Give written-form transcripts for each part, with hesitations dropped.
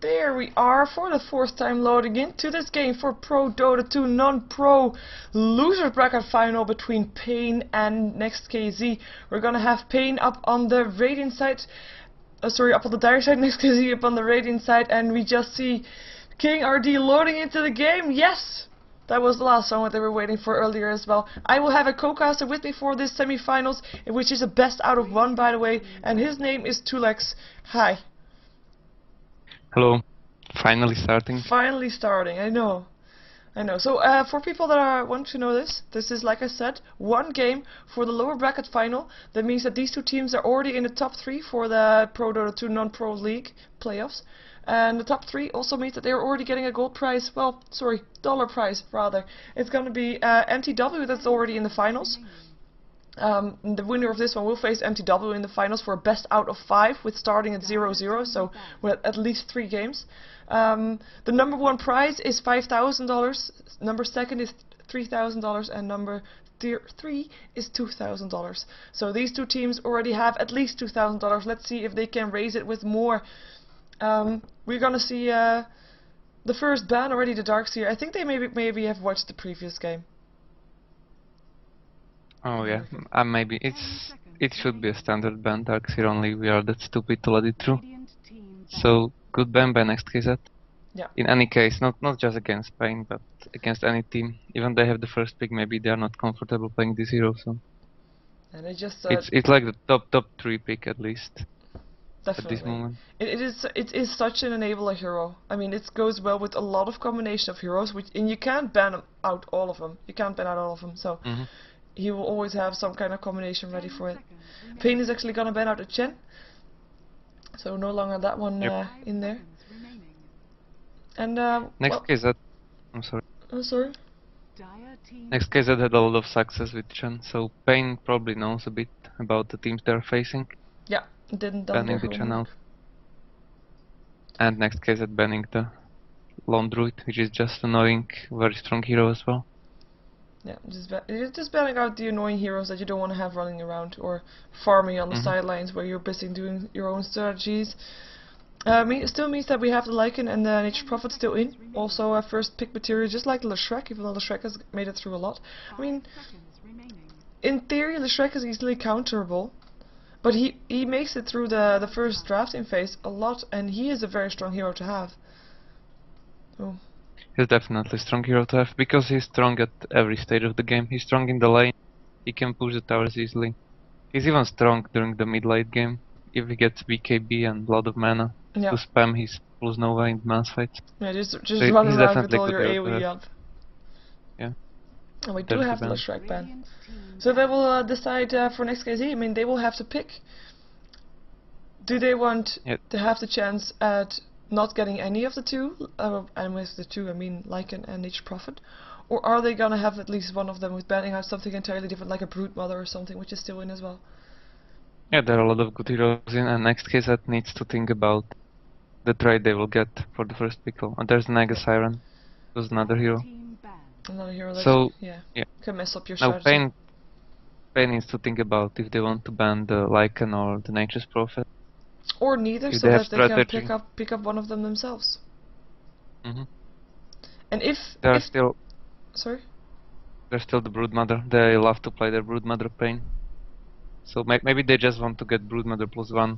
There we are for the fourth time loading into this game for ProDota2 non-pro loser bracket final between paiN and NEXT.kz. We're gonna have paiN up on the Radiant side, up on the Dire side, NEXT.kz up on the Radiant side, and we just see King RD loading into the game. Yes! That was the last one that they were waiting for earlier as well. I will have a co-caster with me for this semi-finals, which is a best out of one, by the way, and his name is Tulex. Hi. Hello. Finally starting. Finally starting, I know. So, for people that want to know this is, like I said, one game for the lower bracket final. That means that these two teams are already in the top 3 for the ProDota2 non-pro league playoffs. And the top 3 also means that they're already getting a gold prize. Well, sorry, dollar prize, rather. It's gonna be MTW that's already in the finals. The winner of this one will face MTW in the finals for a best out of 5, with starting at 0-0, so with at least 3 games. The number 1 prize is $5,000, number 2nd is $3,000, and number 3 is $2,000. So these two teams already have at least $2,000. Let's see if they can raise it with more. We're gonna see the first ban already, the Darkseer. I think they maybe have watched the previous game. Oh yeah, maybe it should be a standard ban. Darkseer only. We are that stupid to let it through. So good ban by NEXT.kz. Yeah. In any case, not just against paiN, but against any team. Even they have the first pick, maybe they are not comfortable playing this hero. So. And they just. It's like the top 3 pick at least. Definitely. At this moment. It is such an enabler hero. I mean, it goes well with a lot of combination of heroes, and you can't ban out all of them. You can't ban out all of them. So. He will always have some kind of combination ready for it. paiN is actually gonna ban out a Chen, so no longer that one in there. And NEXT.kz, I'm sorry. Oh, sorry. NEXT.kz had a lot of success with Chen, so paiN probably knows a bit about the teams they're facing. Yeah, didn't done banning their the Chen out. homework. And NEXT.kz banning the Lone Druid, which is just annoying, very strong hero as well. Yeah, just banning out the annoying heroes that you don't want to have running around or farming on the sidelines where you're busy doing your own strategies. It still means that we have the Lycan and the Nature Prophet still in. Also a first pick material, just like Leshrek, even though Leshrek has made it through a lot. I mean, in theory Leshrek is easily counterable, but he makes it through the first drafting phase a lot, and he is a very strong hero to have. Oh. He's definitely a strong hero to have, because he's strong at every stage of the game. He's strong in the lane, he can push the towers easily. He's even strong during the mid-late game, if he gets BKB and a lot of mana to spam his plus Nova in mass fights. Yeah, just so run around with all your AoE up. Yeah. And we do have the Leshrek ban. So they will decide for NEXT.kz. I mean, they will have to pick. Do they want to have the chance at not getting any of the two, and with the two I mean Lycan and Nature Prophet, or are they gonna have at least one of them with banning out something entirely different, like a Broodmother or something, which is still in as well? Yeah, there are a lot of good heroes in, and NEXT.kz needs to think about the trade they will get for the first pick. And there's Naga Siren, who's another hero. Another hero that so, can mess up your now strategy. paiN needs to think about if they want to ban the Lycan or the Nature's Prophet. Or neither, so that they can pick up one of them themselves. And if there's still the Broodmother. They love to play their Broodmother paiN. So maybe they just want to get Broodmother +1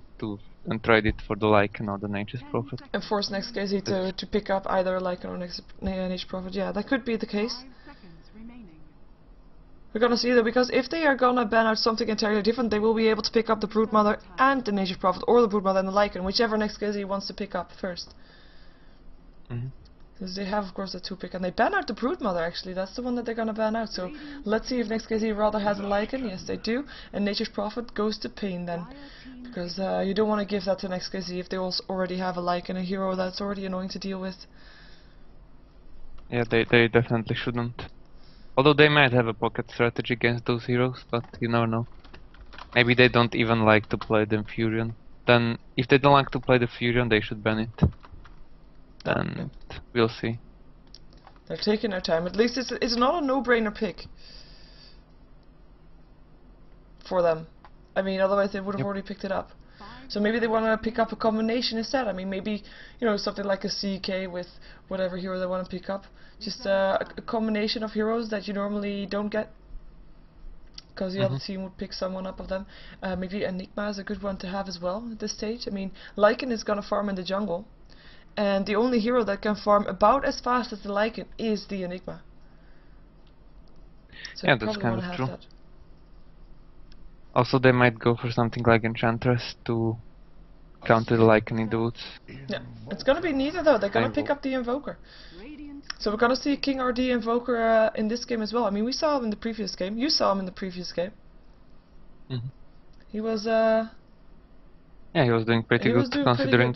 and trade it for the Lycan or the Nature's Prophet. And force NEXT.kz to pick up either Lycan or Nature Prophet. Yeah, that could be the case. We're gonna see that, because if they are gonna ban out something entirely different, they will be able to pick up the Broodmother and the Nature Prophet, or the Broodmother and the Lycan, whichever NEXT.kz wants to pick up first. Because they have, of course, the 2 pick, and they ban out the Broodmother. Actually, that's the one that they're gonna ban out. So let's see if NEXT.kz rather has a Lycan. Yes, they do, and Nature's Prophet goes to paiN then, because you don't want to give that to NEXT.kz if they also already have a Lycan, a hero that's already annoying to deal with. Yeah, they definitely shouldn't. Although they might have a pocket strategy against those heroes, but you never know. Maybe they don't even like to play the Furion. Then, if they don't like to play the Furion, they should ban it. And we'll see. They're taking their time. At least it's not a no-brainer pick for them. I mean, otherwise they would have already picked it up. So maybe they want to pick up a combination instead. I mean, maybe, you know, something like a CK with whatever hero they want to pick up. Just a combination of heroes that you normally don't get, because the other team would pick someone up of them. Maybe Enigma is a good one to have as well at this stage. I mean, Lycan is going to farm in the jungle, and the only hero that can farm about as fast as the Lycan is the Enigma. So yeah, you that's probably kind want to of have true. that. Also, they might go for something like Enchantress to counter the Lycan in the woods. Yeah, it's going to be neither though. They're going to pick up the Invoker. So we're going to see King RD Invoker in this game as well. I mean, we saw him in the previous game. You saw him in the previous game. He was yeah, he was doing pretty good considering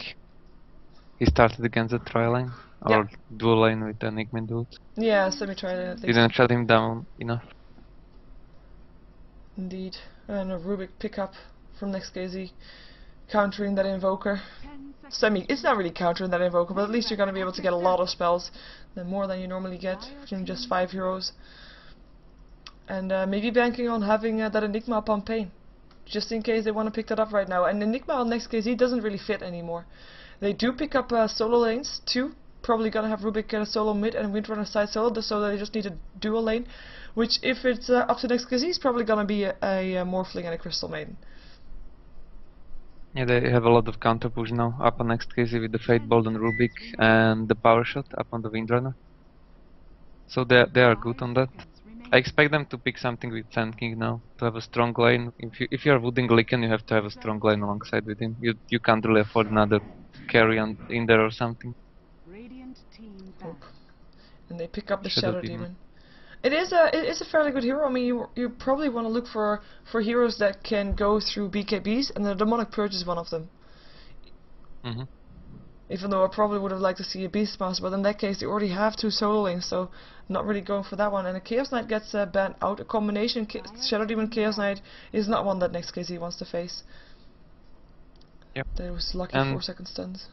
he started against the tri-lane or dual lane with the Enigma dude. Yeah, semi-tri lane at least. Didn't shut him down enough. Indeed. And a Rubik pickup from NEXT.kz, countering that Invoker. It's not really countering that Invoker, but at least you're going to be able to get a lot of spells, more than you normally get from just 5 heroes. And maybe banking on having that Enigma up on paiN, just in case they want to pick that up right now. And Enigma on NEXT.kz doesn't really fit anymore. They do pick up solo lanes too. Probably gonna have Rubik get a solo mid and Windrunner side solo, so they just need a dual lane. Which, if it's up to NEXT.kz, is probably gonna be a Morphling and a Crystal Maiden. Yeah, they have a lot of counter push now up on NEXT.kz with the Fate Bolt and Rubik and the Power Shot up on the Windrunner. So they are good on that. I expect them to pick something with Sand King now to have a strong lane. If you are wooding Lycan, you have to have a strong lane alongside with him. You can't really afford another carry in there or something. And they pick up the Shadow Demon. It is a fairly good hero. I mean, you probably want to look for heroes that can go through BKBs, and the Demonic Purge is one of them. Even though I probably would have liked to see a Beastmaster, but in that case they already have 2 solo lanes, so not really going for that one. And a Chaos Knight gets banned out. A combination Shadow Demon Chaos Knight is not one that NEXT.kz wants to face. Yep. That was lucky 4-second stuns.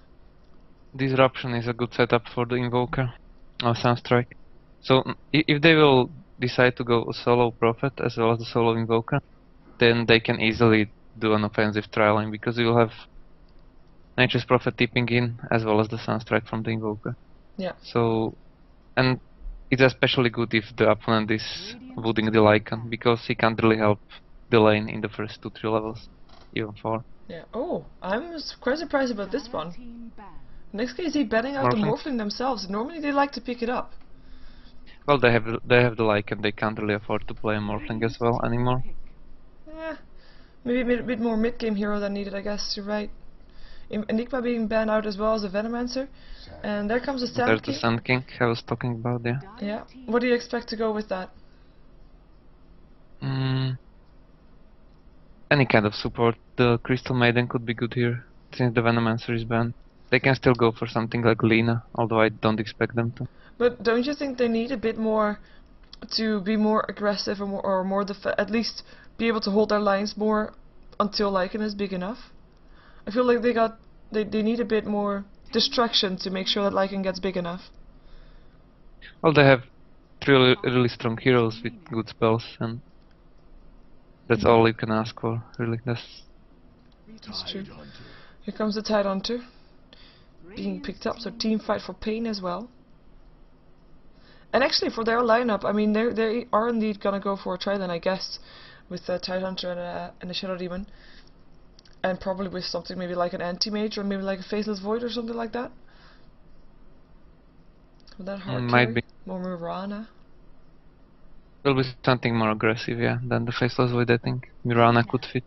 Disruption is a good setup for the Invoker or Sunstrike. So if they will decide to go solo Prophet as well as the solo Invoker, then they can easily do an offensive tri-lane, because you will have Nature's Prophet tipping in as well as the Sunstrike from the Invoker. Yeah. So, and it's especially good if the opponent is wooding the Lycan, because he can't really help the lane in the first 2-3 levels, even 4. Yeah. Oh, I'm quite surprised about this one. NEXT.kz banning out the Morphling themselves. Normally they like to pick it up. Well, they have the Lycan. They can't really afford to play a Morphling as well anymore. Yeah, maybe a bit more mid-game hero than needed, I guess. You're right. Enigma being banned out as well as a Venomancer. And there comes the Sand King. There's the Sand King I was talking about, yeah. Yeah. What do you expect to go with that? Any kind of support. The Crystal Maiden could be good here, since the Venomancer is banned. They can still go for something like Lina, although I don't expect them to. But don't you think they need a bit more to be more aggressive or more at least be able to hold their lines more until Lycan is big enough? I feel like they need a bit more distraction to make sure that Lycan gets big enough. Well, they have 3 really strong heroes with good spells, and that's all you can ask for, really. That's true. Here comes the Tidehunter being picked up, so team fight for paiN as well. And actually, for their lineup, I mean, they are indeed gonna go for a tri-lane, I guess, with a Tidehunter and a Shadow Demon, and probably with something maybe like an Anti-Mage or maybe like a Faceless Void or something like that. Would that hard might be more Mirana? Will be something more aggressive, yeah, than the Faceless Void. I think Mirana could fit.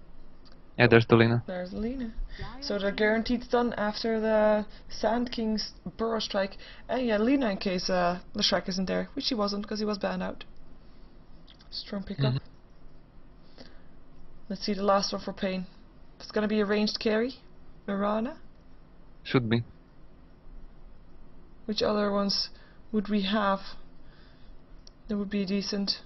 Yeah, there's the Lina. There's the Lina. So they're guaranteed stun after the Sand King's Burrow Strike. And yeah, Lina in case the Shrek isn't there, which he wasn't because he was banned out. Strong pickup. Let's see the last one for paiN. It's gonna be a ranged carry. Mirana. Should be. Which other ones would we have that would be decent?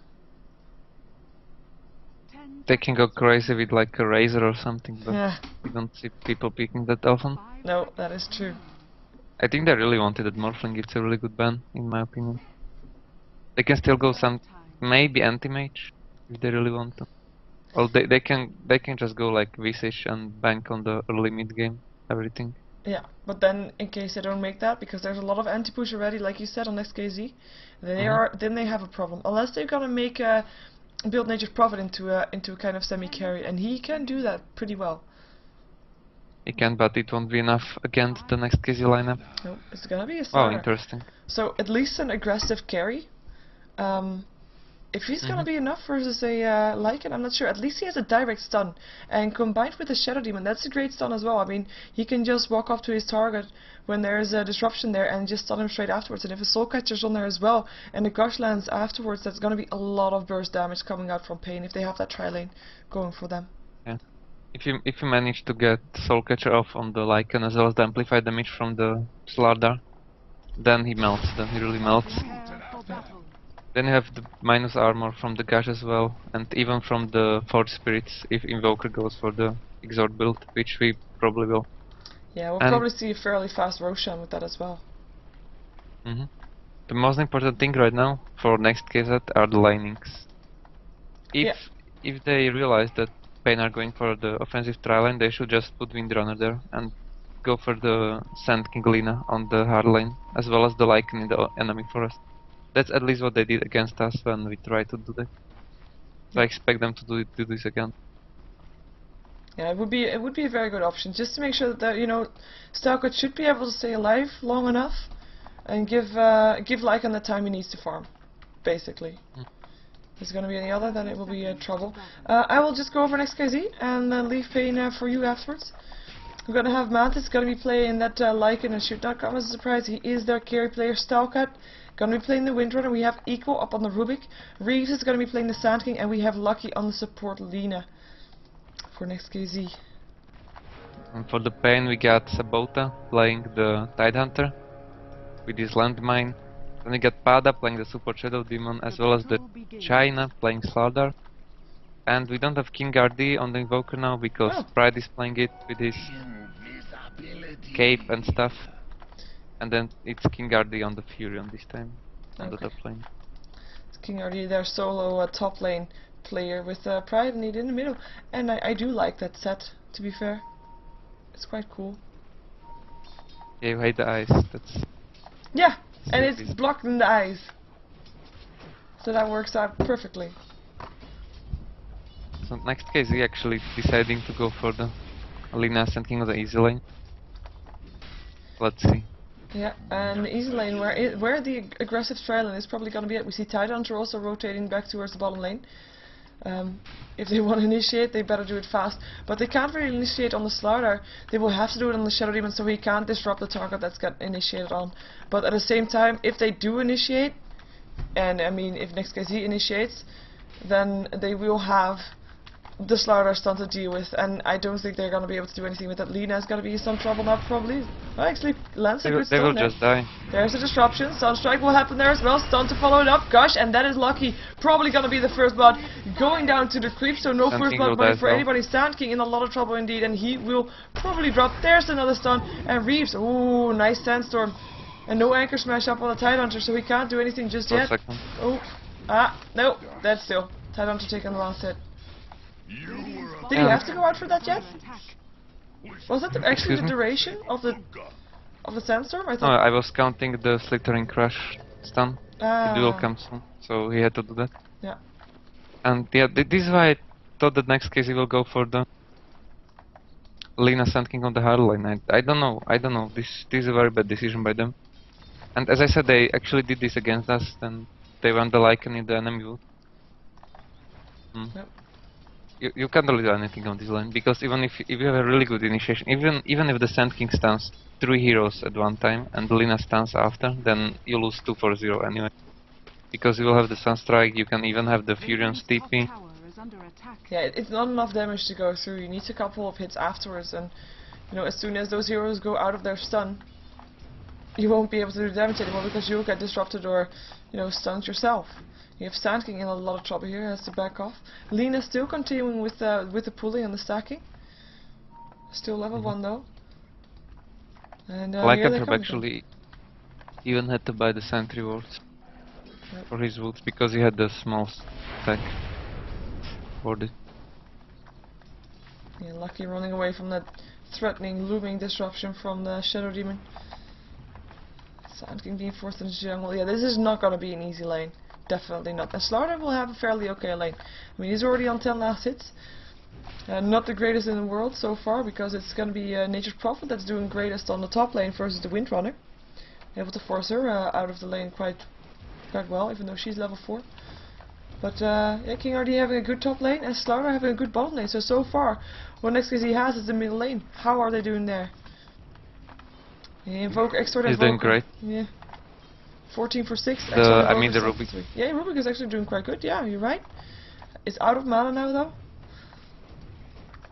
They can go crazy with like a Razor or something, but yeah, we don't see people picking that often. No, that is true. I think they really wanted that Morphling. It's a really good ban, in my opinion. They can still go maybe Anti-Mage, if they really want to. Well, they can just go like Visish and bank on the early mid game, everything. Yeah, but then in case they don't make that, because there's a lot of anti-push already, like you said on NEXT.kz, then they have a problem. Unless they're gonna make build Nature's Prophet into a kind of semi-carry, and he can do that pretty well. He can, but it won't be enough against the NEXT.kz lineup. No, it's gonna be a Oh, starter. interesting. So at least an aggressive carry. If he's gonna be enough versus a Lycan, I'm not sure. At least he has a direct stun, and combined with the Shadow Demon, that's a great stun as well. I mean, he can just walk up to his target when there's a disruption there and just stun him straight afterwards. And if a Soul Catcher's on there as well, and the Gush lands afterwards, that's gonna be a lot of burst damage coming out from paiN if they have that tri-lane going for them. Yeah. If you manage to get Soul Catcher off on the Lycan as well as the amplified damage from the Slardar, then he melts. Then he really melts. Then you have the minus armor from the Gush as well, and even from the Forge Spirits if Invoker goes for the Exort build, which we probably will. Yeah, we'll probably see a fairly fast Roshan with that as well. The most important thing right now for NEXT.kz are the linings. If they realize that paiN are going for the offensive tri-lane, they should just put Windrunner there and go for the Sand King Lina on the hard lane, as well as the Lycan in the enemy forest. That's at least what they did against us when we tried to do that. So I expect them to do this again. Yeah, it would be a very good option, just to make sure that Stalker should be able to stay alive long enough and give Lycan the time he needs to farm, basically. If there's gonna be any other, then it will be trouble. I will just go over NEXT.kz and then leave paiN for you afterwards. We're gonna have Mantis gonna be playing that Lycan, and should not come as a surprise. He is their carry player. Stalkat gonna be playing the Windrunner. We have Eco up on the Rubik. Reeves is gonna be playing the Sand King, and we have Lucky on the support Lina for NEXT.kz. And for the paiN we got Sabota playing the Tidehunter with his landmine. Then we got Pada playing the support Shadow Demon, as well as the China playing Slardar. And we don't have King RD on the Invoker now because Pride is playing it with his cape and stuff. And then it's King RD on the Furion this time, on the top lane. It's King RD, their solo top lane player with Pride and Need in the middle. And I do like that set, to be fair. It's quite cool. Yeah, you hate the eyes, that's... Yeah, and it's blocked in the eyes. So that works out perfectly. So NEXT.kz actually deciding to go for the Lina Sand King on the easy lane. Let's see. Yeah, and the easy lane where the aggressive tri-lane is probably going to be at. We see Tidehunter also rotating back towards the bottom lane. If they want to initiate, they better do it fast. But they can't really initiate on the Slardar. They will have to do it on the Shadow Demon, so he can't disrupt the target that's got initiated on. But at the same time, if they do initiate, and I mean if NEXT.kz initiates, then they will have the Slardar stun to deal with, and I don't think they're going to be able to do anything with that. Lina's going to be in some trouble now, probably. Well, actually, lands a good stun. They will just die. There's a disruption. Sunstrike will happen there as well. Stun to follow it up. Gosh, and that is Lucky. Probably going to be the first blood going down to the creep, so no first blood money for anybody. Sand King in a lot of trouble indeed, and he will probably drop. There's another stun, and Reeves. Ooh, nice Sandstorm. And no Anchor Smash up on the Tidehunter, so he can't do anything just yet. Oh, no, that's still. Tidehunter taking the last hit. Did he have to go out for that yet? Was that actually the duration of the Sandstorm? I thought. I was counting the Slithering Crush stun. It will come soon, so he had to do that. Yeah. And yeah, this is why I thought that NEXT.kz will go for the Lina Sand King on the hard lane. I don't know. This is a very bad decision by them. And as I said, they actually did this against us, and they won the Lycan in the enemy wood. Yep. You can't really do anything on this lane, because even if you have a really good initiation, even if the Sand King stuns 3 heroes at one time and Lina stuns after, then you lose 2-4-0 anyway. Because you will have the Sunstrike, you can even have the Furion's TP. Yeah, it's not enough damage to go through. You need a couple of hits afterwards, and as soon as those heroes go out of their stun, you won't be able to do damage anymore because you'll get disrupted or stunned yourself. You have Sand King in a lot of trouble here, has to back off. Lina still continuing with the pulling and the stacking. Still level 1 though. And Lycanthrope actually even had to buy the Sand rewards for his woods because he had the small stack for it. Yeah, Lucky running away from that threatening, looming disruption from the Shadow Demon. Sand King being forced into the jungle. Yeah, this is not gonna be an easy lane. Definitely not. And Slaughter will have a fairly okay lane. I mean, he's already on 10 last hits. Not the greatest in the world so far, because it's gonna be Nature's Prophet that's doing greatest on the top lane versus the Windrunner. Able to force her out of the lane quite well, even though she's level 4. But yeah, King RD having a good top lane and Slaughter having a good bottom lane. So far, what NEXT.kz has is the middle lane. How are they doing there? Yeah, Extort He's doing great. Yeah. 14 for 6. I mean the Rubik. Yeah, Rubik is actually doing quite good. Yeah, you're right. It's out of mana now though.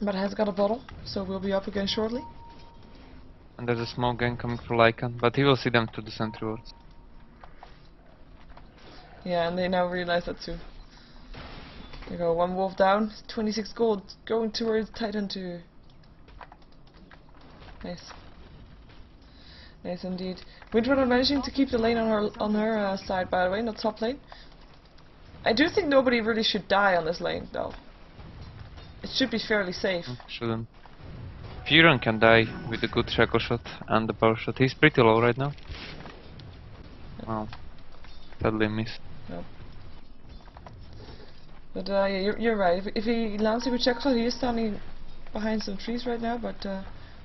But has got a bottle, so we'll be up again shortly. And there's a small gang coming for Lycan, but he will see them to the sentry wards. Yeah, and they now realize that too. There you go, one wolf down, 26 gold, going towards Titan 2. Nice. Nice indeed. Windrunner managing to keep the lane on her side, by the way, not top lane. I do think nobody really should die on this lane, though. It should be fairly safe. Shouldn't. Furion can die with a good shackle shot and the power shot. He's pretty low right now. Oh, sadly missed. No. But yeah, you're right. If he lands a good shackle shot, he is standing behind some trees right now. But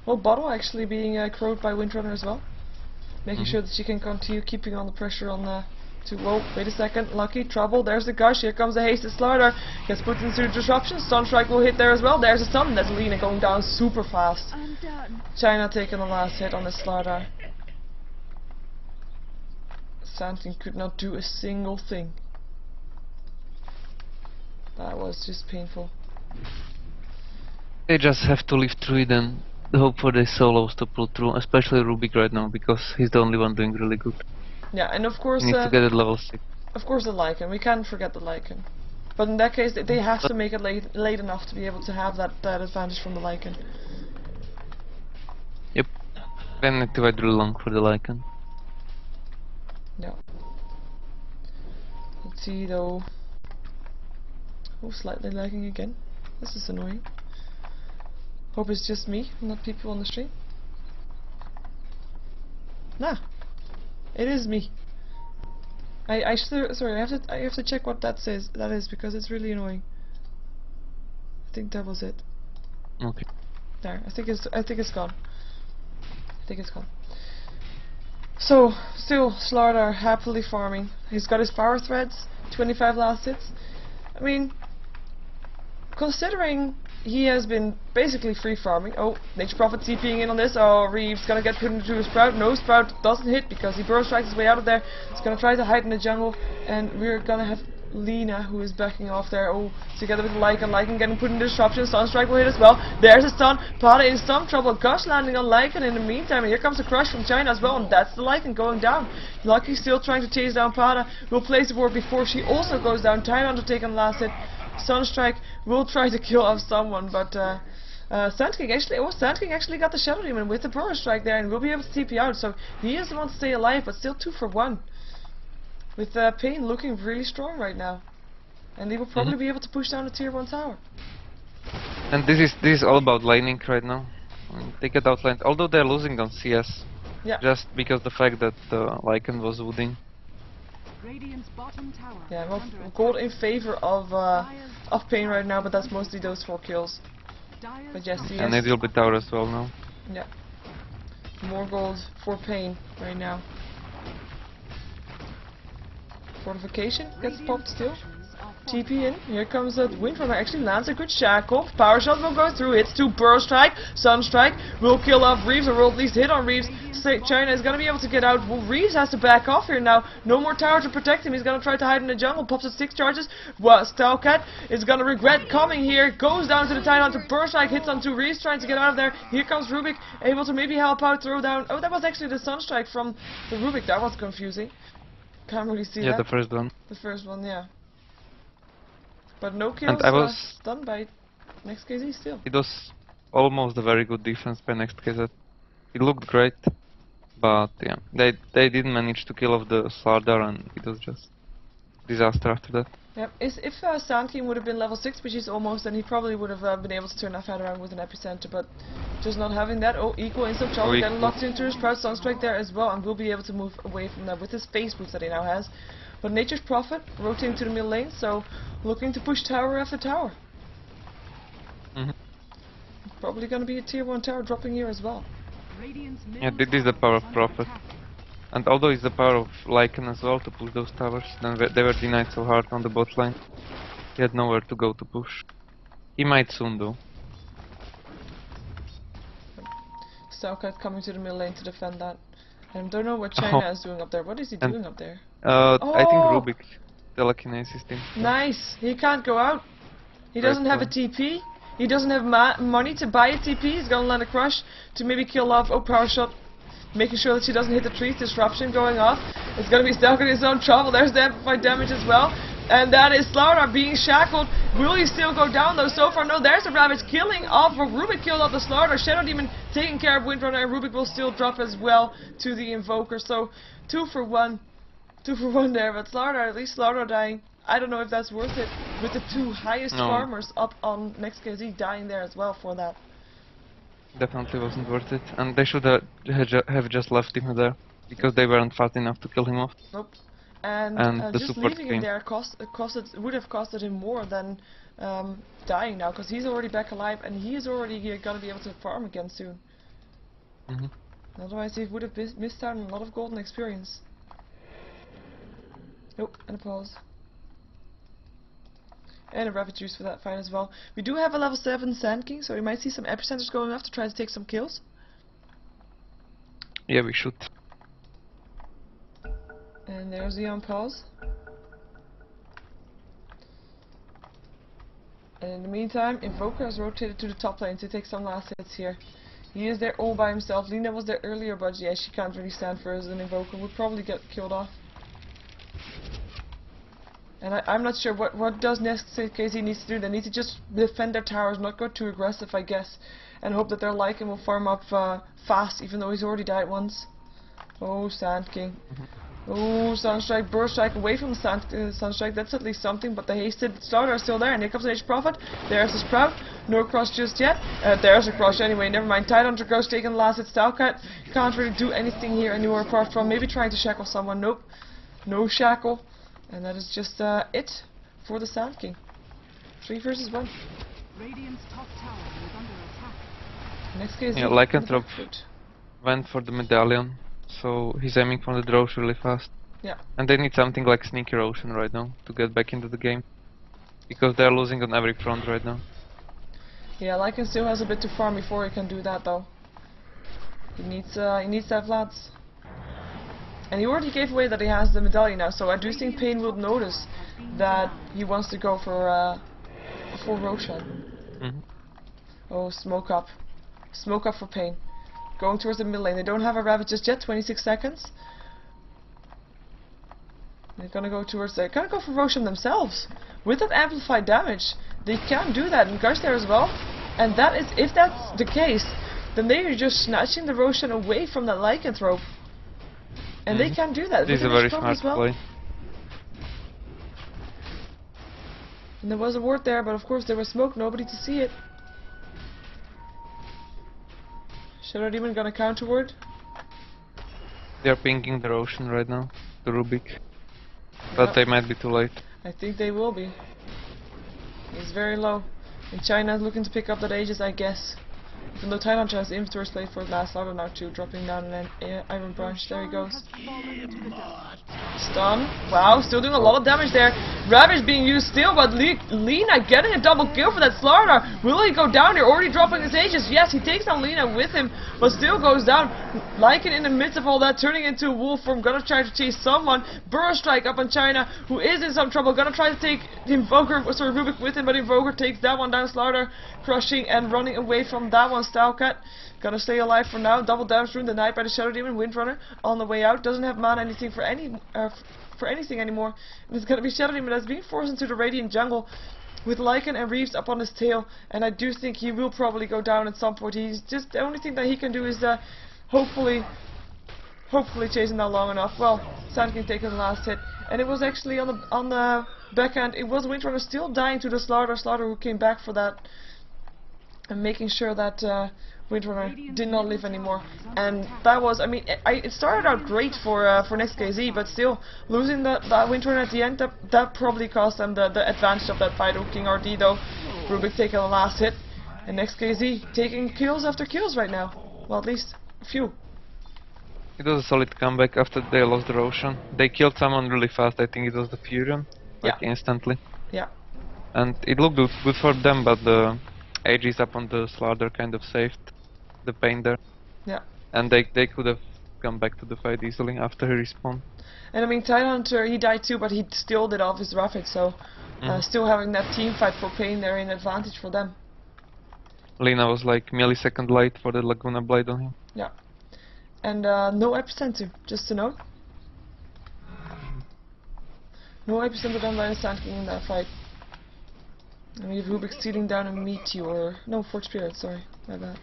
well, Bottle actually being crowed by Windrunner as well, making sure that she can continue keeping on the pressure on the. Whoa, wait a second, Lucky, trouble, there's the gush, here comes a hasted Slaughter, gets put into disruption, Sunstrike will hit there as well, there's a stun, that's Lena going down super fast. China taking the last hit on the Slaughter. Sand could not do a single thing. That was just painful. They just have to live through it and hope for the solos to pull through, especially Rubik right now, because he's the only one doing really good. Yeah, and of course he needs to get at level 6. Of course the Lycan, we can't forget the Lycan. But in that case, they have to make it late enough to be able to have that advantage from the Lycan. Yep. Then need to wait really long for the Lycan. Yeah. Let's see though. Oh, slightly lagging again. This is annoying. Hope it's just me, not people on the stream. Nah. It is me. Sorry, I have to check what that says. That is because it's really annoying. I think that was it. Okay. There. I think it's gone. I think it's gone. So still Slaughter happily farming. He's got his power threads. 25 last hits. I mean, considering he has been basically free farming. Oh, Nature's Prophet TPing in on this. Oh, Reeves gonna get put into a Sprout. No, Sprout doesn't hit because he burst strikes his way out of there. He's gonna try to hide in the jungle, and we're gonna have Lena who is backing off there. Oh, together with Lycan getting put in disruption. Sunstrike will hit as well. There's a stun. Pada in some trouble. Gush landing on Lycan in the meantime, and here comes a crush from China as well, and that's the Lycan going down. Lucky still trying to chase down Pada. Will place the ward before she also goes down. Taiwan to take on the last hit. Sunstrike will try to kill off someone, but Sand King actually got the Shadow Demon with the Burrow Strike there and will be able to TP out, so he is the one to stay alive, but still 2 for 1. With paiN looking really strong right now. And they will probably be able to push down the tier 1 tower. And this is all about laning right now. I mean, they get outlined, although they're losing on CS. Yeah. Just because the fact that Lycan was wooding. Yeah, well, gold in favor of paiN right now, but that's mostly those 4 kills. But yes, CS. And it will be tower as well now. Yeah. More gold for paiN right now. Fortification gets popped still. TP in. Here comes that Windrunner. Actually lands a good shackle. Power shot will go through. Hits 2. Burrow Strike. Sunstrike will kill off Reeves, or will at least hit on Reeves. China is going to be able to get out. Well, Reeves has to back off here now. No more tower to protect him. He's going to try to hide in the jungle. Pops at 6 charges. Well, Stalcat is going to regret coming here. Goes down to the Titan to Burrow Strike. Hits on 2. Reeves trying to get out of there. Here comes Rubik. Able to maybe help out. Throw down. Oh, that was actually the Sunstrike from the Rubik. That was confusing. Can't really see that. Yeah, the first one. The first one, yeah. But no kills done by NEXT.kz still. It was almost a very good defense by NEXT.kz. It looked great, but yeah, they didn't manage to kill off the Slardar, and it was just disaster after that. Yep. If Sand King would have been level 6, which he's almost, then he probably would have been able to turn that fight around with an epicenter, but just not having that. Oh, equal instant trouble, getting locked into his Proud Sunstrike there as well, and will be able to move away from that with his face boost that he now has. But Nature's Prophet rotating to the middle lane, so looking to push tower after tower. Probably going to be a tier 1 tower dropping here as well. Yeah, this is the power of Prophet. And although it's the power of Lycan as well to push those towers, then they were denied so hard on the bot lane. He had nowhere to go to push. He might soon though. Stalkat coming to the middle lane to defend that. I don't know what China is doing up there. What is he doing up there? I think Rubik telekinesis team. Nice! He can't go out. He doesn't have a TP. He doesn't have money to buy a TP. He's gonna land a crush to maybe kill off. Oh, power shot. Making sure that she doesn't hit the trees. Disruption going off. It's gonna be stuck in his own trouble. There's the amplified damage as well. And that is Slardar being shackled. Will he still go down though? So far, no. There's a Ravage killing off. Rubik killed off the Slardar. Shadow Demon taking care of Windrunner, and Rubik will still drop as well to the Invoker. So 2 for 1. 2 for 1 there. But Slardar, at least Slardar dying. I don't know if that's worth it with the 2 highest farmers up on NEXT.kz dying there as well for that. Definitely wasn't worth it, and they should have just left him there because they weren't fast enough to kill him off. Nope. And the just support leaving him there would have costed him more than dying now, because he's already back alive and he is already gonna be able to farm again soon. Otherwise, he would have missed out on a lot of golden experience. Nope, and a pause. And a Rapid Juice for that fight as well. We do have a level 7 Sand King, so we might see some epicenters going off to try to take some kills. Yeah, we should. And there's the on pause. And in the meantime, Invoker has rotated to the top lane to take some last hits here. He is there all by himself. Lina was there earlier, but yeah, she can't really stand for as an Invoker. Would probably get killed off. And I'm not sure what does NEXT.kz needs to do. They need to just defend their towers, not go too aggressive, I guess, and hope that their Lycan will farm up fast, even though he's already died once. Oh, Sand King. Oh, Sunstrike, Burst Strike away from the Sunstrike. That's at least something, but the hasted starter are still there, and here comes Nature's Prophet. There's the Sprout. No cross just yet. There's a cross anyway, never mind. Tidehunter goes taking the last hit. Stalkat can't really do anything here anymore apart from maybe trying to shackle someone. Nope. No shackle. And that is just it for the Sand King. 3 versus 1. Radiant's top tower is under attack. Next case, yeah, Lycanthrope went for the medallion, so he's aiming for the draws really fast. Yeah. And they need something like Sneak Erosion right now to get back into the game, because they're losing on every front right now. Yeah, Lycan still has a bit to farm before he can do that though. He needs to have Vlads. And he already gave away that he has the medallion now, so I do think paiN will notice that he wants to go for a full Roshan. Oh, smoke up. Smoke up for paiN. Going towards the middle lane. They don't have a Ravage just yet, 26 seconds. They're gonna go towards they're gonna go for Roshan themselves. With that amplified damage, they can do that, and Gush there as well. And that is, if that's the case, then they are just snatching the Roshan away from that Lycanthrope. And they can do that. This is a very smart play. And there was a ward there, but of course there was smoke, nobody to see it. Shadow Demon gonna counter ward. They are pinging the Ocean right now, the Rubik. But they might be too late. I think they will be. He's very low. And China is looking to pick up that Aegis, I guess. Even though Tidehunter has the inventory slate for the last auto now too, dropping down an Iron Branch. There he goes. Stun. Wow, still doing a lot of damage there. Ravage being used still, but Lina getting a double kill for that Slardar. Will he go down here? Already dropping his Aegis. Yes, he takes down Lina with him, but still goes down. Lycan in the midst of all that, turning into a wolf form, gonna try to chase someone. Burrow Strike up on China, who is in some trouble. Gonna try to take Invoker, sorry, Rubik with him, but Invoker takes that one down. Slardar crushing and running away from that one. Stalkat gonna stay alive for now. Double damage ruined denied by the Shadow Demon. Windrunner on the way out. Doesn't have mana anything for anything anymore. And it's gonna be Shadow Demon that's being forced into the Radiant jungle with Lycan and Reeves up on his tail. And I do think he will probably go down at some point. He's just the only thing that he can do is hopefully chasing that long enough. Well, Sand King taking the last hit, and it was actually on the backhand. It was Windrunner still dying to the Slaughter who came back for that. And making sure that Windrunner did not live anymore. And that was, I mean, it started out great for NEXT.kz, but still, losing that Windrunner at the end, that probably cost them the advantage of that fight over King RD though. Rubik taking the last hit, and NEXT.kz taking kills after kills right now. Well, at least a few. It was a solid comeback after they lost the Roshan. They killed someone really fast, I think it was the Furion, like instantly. Yeah. And it looked good for them, but the Aegis up on the Slaughter kind of saved the paiN there. Yeah. And they could have come back to the fight easily after he respawned. And I mean, Tidehunter, he died too, but he still did off his rough hit, so still having that team fight for paiN there in advantage for them. Lina was like millisecond late for the Laguna Blade on him. Yeah. And no epicenter, just to note. No epicenter done by the Sand King in that fight. And we have Rubik stealing down a Meteor. No, Forge Spirit, sorry. My bad.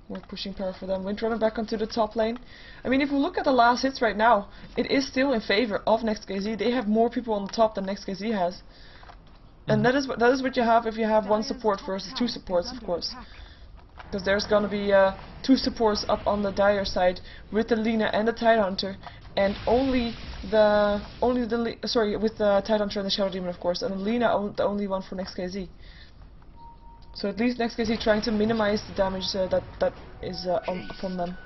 More pushing power for them. Windrunner back onto the top lane. I mean, if we look at the last hits right now, it is still in favor of NEXT.kz. They have more people on the top than NEXT.kz has. And that is what you have if you have one support versus two supports, of course. Because there's gonna be two supports up on the Dire side with the Lina and the Tidehunter, and with the Tidehunter and the Shadow Demon, of course, and Lina the only one for NEXT.kz. So at least NEXT.kz trying to minimize the damage that is upon them.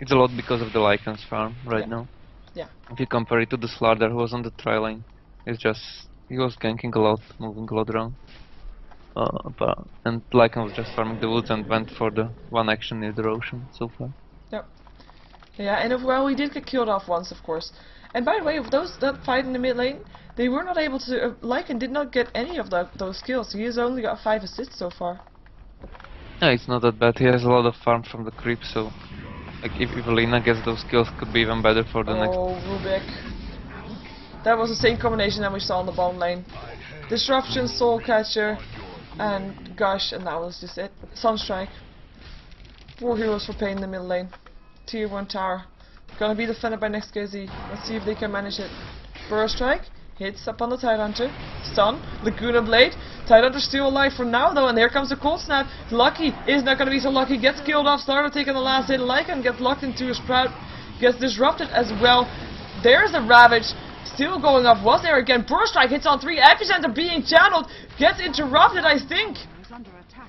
It's a lot because of the Lycan's farm right now. Yeah. If you compare it to the Slaughter who was on the tri lane, it's just he was ganking a lot, moving a lot around. And Lycan was just farming the woods and went for the one action near the Roshan so far. Yep. Yeah, and well, he did get killed off once, of course. And by the way, that fight in the mid lane, they were not able to. Lycan did not get any of those kills. He has only got 5 assists so far. Yeah, it's not that bad. He has a lot of farm from the creep, so like if Lina gets those kills, could be even better for the next. Oh, Rubik. That was the same combination that we saw in the bottom lane. Disruption, Soul Catcher, and Gush, and that was just it. Sunstrike. 4 heroes for paiN in the middle lane. Tier 1 tower. Gonna be defended by NEXT.kz. Let's see if they can manage it. Burst Strike. Hits up on the Tidehunter. Stun. Laguna Blade. Tidehunter still alive for now though, and here comes the Cold Snap. Lucky is not gonna be so lucky. Gets killed off. Slaughter taking the last hit. Lycan gets locked into a Sprout. Gets disrupted as well. There's the Ravage. Still going off. Was there again? Burst Strike hits on 3. Epicenter being channeled. Gets interrupted, I think.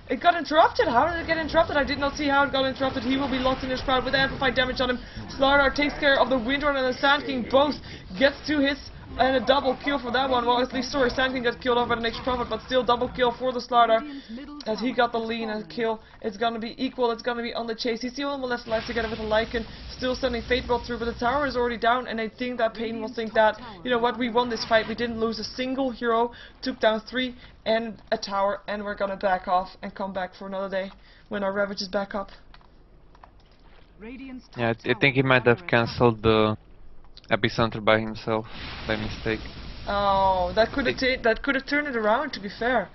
It got interrupted. How did it get interrupted? I did not see how it got interrupted. He will be locked in his Sprout with amplified damage on him. Slaughter takes care of the Windrunner and the Sand King. Both gets 2 hits and a double kill for that one. Well, at least, sorry, Sand King got killed off by the Nature's Prophet, but still double kill for the Slaughter. As he got the lean and kill. It's gonna be equal. It's gonna be on the chase. He's the only one left alive together with a Lycan. Still sending Fate Bolt through, but the tower is already down, and I think that paiN will think that, you know what, we won this fight. We didn't lose a single hero. Took down 3 and a tower, and we're gonna back off and come back for another day when our Ravage is back up. Yeah, I think he might have cancelled the epicenter by himself by mistake. Oh, that could have turned it around. To be fair.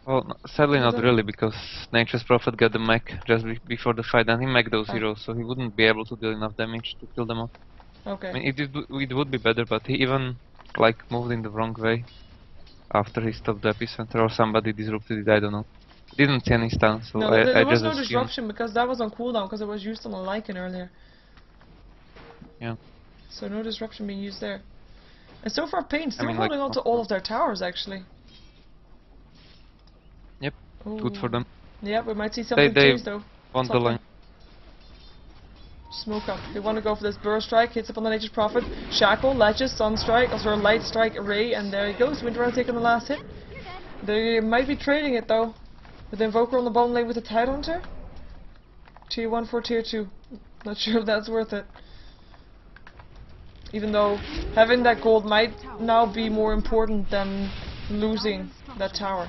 Well, sadly not really, because Nature's Prophet got the mech just before the fight, and he mech those heroes, so he wouldn't be able to deal enough damage to kill them off. Okay. I mean, it would be better, but he even like moved in the wrong way after he stopped the epicenter, or somebody disrupted it. I don't know. Didn't see any stun, so no, I there was just no assumed. disruption because that was on cooldown because it was used on a Lycan earlier. Yeah. So no disruption being used there. And so far, paiN still like, holding on to all of their towers actually. Yep. Ooh. Good for them. Yeah, we might see something They change though. won the line. Smoke up. They want to go for this Burst Strike. Hits up on the Nature's Prophet. Shackle, Ledges, Sunstrike, also a Light Strike Array, and there he goes. Windrunner taking the last hit. They might be trading it though. With the Invoker on the bottom lane with the Tidehunter. Tier 1 for Tier 2. Not sure if that's worth it. Even though having that gold might now be more important than losing that tower.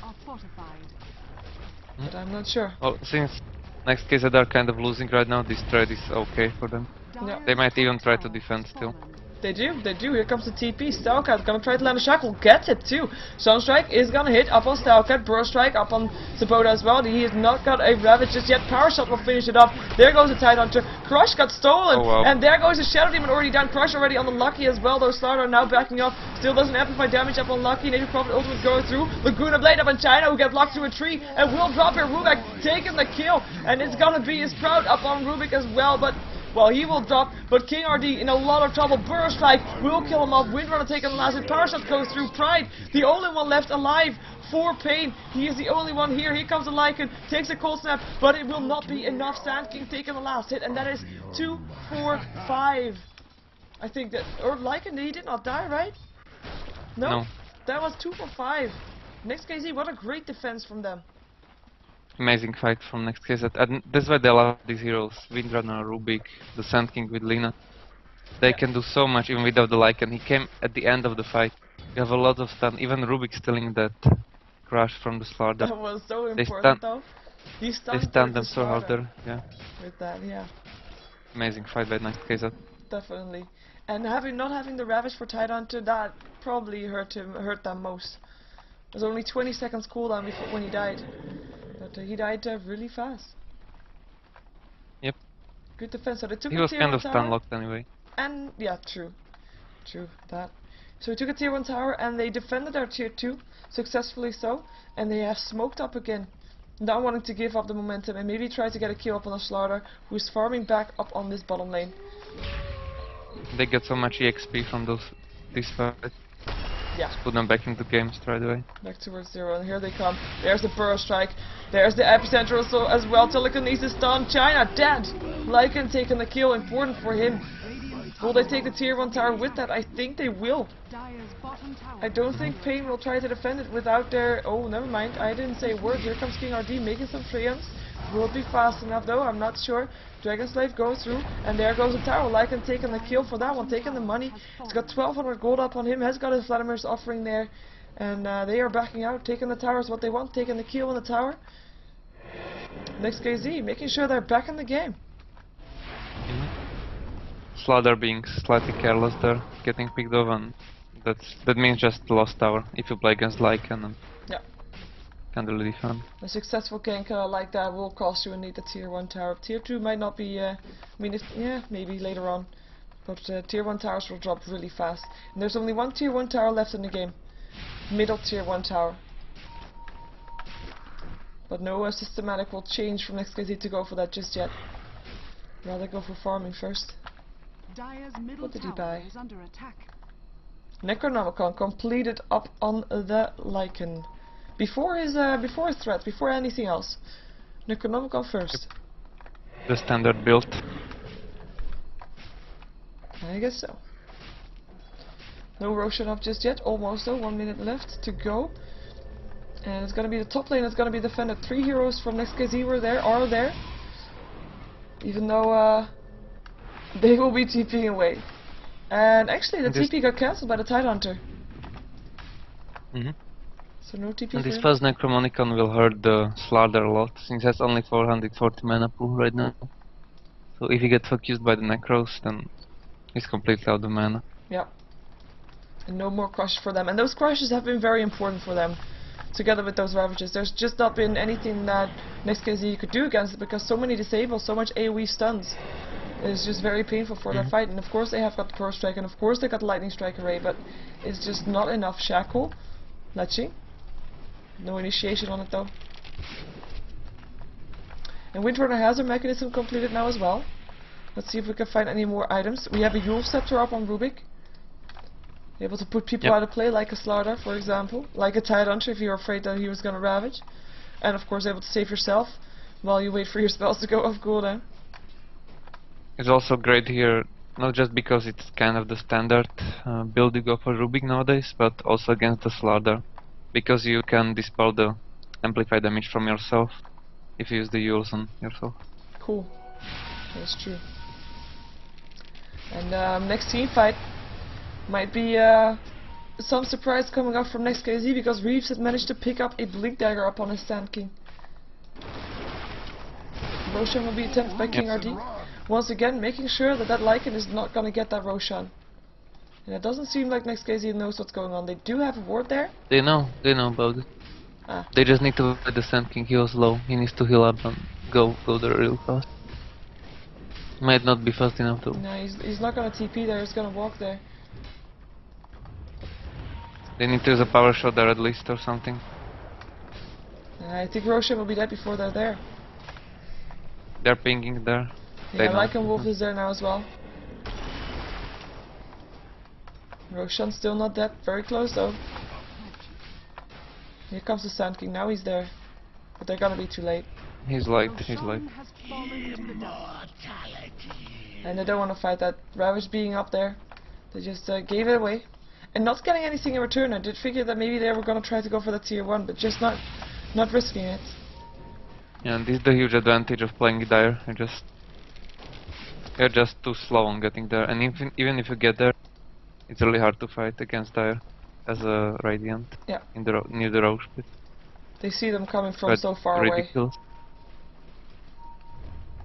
But I'm not sure. Well, since NEXT.kz are kind of losing right now, this trade is okay for them. Yeah. They might even try to defend still. They do, they do. Here comes the TP. Stalkat gonna try to land a shackle. Gets it too. Sunstrike is gonna hit up on Stalkat. Burst Strike up on Sabota as well. He has not got a Ravage just yet. Power Shot will finish it off. There goes the Tidehunter. Crush got stolen. Oh, wow. And there goes the Shadow Demon already down. Crush already on the Lucky as well. Though Slardar now backing up. Still doesn't amplify damage up on Lucky. Native Prophet ultimate going through. Laguna Blade up on China who get blocked through a tree. And will drop here. Rubik taking the kill. And it's gonna be his Proud up on Rubik as well. But well, he will drop, but King RD in a lot of trouble. Burst Strike will kill him off. Windrunner taking the last hit. Power Shot goes through. Pride, the only one left alive for paiN. He is the only one here. Here comes the Lycan. Takes a cold snap, but it will not be enough. Sand King taking the last hit, and that is 2, 4, 5. I think that, or Lycan, he did not die, right? No. That was 2 for 5. NEXT.kz, what a great defense from them. Amazing fight from NEXT.kz, and that's why they love these heroes. Windrunner, Rubik, the Sand King with Lina. They can do so much even without the Lycan. He came at the end of the fight. You have a lot of stun, even Rubik stealing that crush from the Slardar. That was so important though. He stunned them so hard there, yeah. With that, yeah. Amazing fight by NEXT.kz. Definitely. And not having the Ravage for Tidehunter, that probably hurt them most. There's only 20 seconds cooldown before when he died. But he died really fast. Yep. Good defense. So they took he a was tier kind 1 of tower. stun locked anyway. And yeah, true that. So he took a tier 1 tower and they defended their tier 2 successfully so, and they have smoked up again, not wanting to give up the momentum and maybe try to get a kill up on a Slardar who's farming back up on this bottom lane. They get so much EXP from these fights. Yeah. Just put them back into game straight away. Back towards 0, and here they come. There's the Burrow Strike. There's the Epicenter also as well. Telekinesis stun. China dead. Lycan taking the kill. Important for him. Will they take the tier 1 tower with that? I think they will. Dire's bottom tower. I don't think paiN will try to defend it without their... Oh, never mind. I didn't say a word. Here comes King RD making some triumphs. Will it be fast enough though? I'm not sure. Dragon Slave goes through, and there goes the tower. Lycan taking the kill for that one, taking the money. He's got 1200 gold up on him, has got his Vladimir's offering there. And they are backing out, taking the tower is what they want, taking the kill in the tower. NEXT.kz, making sure they're back in the game. Slardar being slightly careless there, getting picked off, and that means just lost tower if you play against Lycan. And yeah. Can't really defend. A successful gank like that will cost you indeed a tier 1 tower. Tier 2 might not be, I mean, maybe later on. But tier 1 towers will drop really fast. And there's only one tier 1 tower left in the game. Middle tier 1 tower. But no systematic will change from NEXT.kz to go for that just yet. Rather go for farming first. Dire's middle What did he tower buy? is under attack. Necronomicon completed up on the Lycan. Before his threat, before anything else. Necronomicon first. The standard build. I guess so. No Roshan up just yet, almost though, 1 minute left to go. And it's gonna be the top lane, it's gonna be defended. 3 heroes from NEXT.kz are there. Even though they will be TPing away. And actually the TP got cancelled by the Tidehunter. So no TP And this for first Necromonicon will hurt the Slardar a lot, since he has only 440 mana pool right now. So if he gets focused by the Necros, then he's completely out of mana. Yeah. And no more crushes for them. And those crushes have been very important for them. Together with those Ravages. There's just not been anything that NEXT.kz could do against it, because so many disables, so much AoE stuns. It's just very painful for their fight. And of course they have got the Pro Strike, and of course they got the Lightning Strike Array, but it's just not enough Shackle. Letching. No initiation on it though. And Windrunner has her mechanism completed now as well. Let's see if we can find any more items. We have a Yule Scepter up on Rubik. Able to put people out of play, like a Slardar, for example. Like a Tidehunter if you're afraid that he was going to Ravage. And of course able to save yourself while you wait for your spells to go off cooldown. It's also great here, not just because it's kind of the standard build you go for Rubik nowadays, but also against the Slardar. Because you can dispel the amplify damage from yourself if you use the Yules on yourself. Cool. That's true. And next team fight might be some surprise coming up from NEXT.kz, because Reeves has managed to pick up a Blink Dagger up on his Sand King. Roshan will be attempted by King RD. Once again, making sure that Lycan is not gonna get that Roshan. And it doesn't seem like NEXT.kz knows what's going on. They do have a ward there. They know about it. Ah. They just need to let the Sand King. He was low. He needs to heal up and go there real fast. Might not be fast enough though. No, he's not gonna TP there. He's gonna walk there. They need to use a power shot there at least or something. I think Roshan will be dead before they're there. They're pinging there. Yeah, Lycan Wolf is there now as well. Roshan's still not dead. Very close though. Here comes the Sand King. Now he's there. But they're gonna be too late. He's light. He's light. Has fallen into the dust. And they don't want to fight that. Ravage being up there. They just gave it away. And not getting anything in return. I did figure that maybe they were gonna try to go for that tier 1, but just not risking it. Yeah, and this is the huge advantage of playing Dire. You're just too slow on getting there, and even if you get there, it's really hard to fight against Dire as a Radiant. Yeah. In the near the Roche pit. They see them coming from But so far away. ridiculous.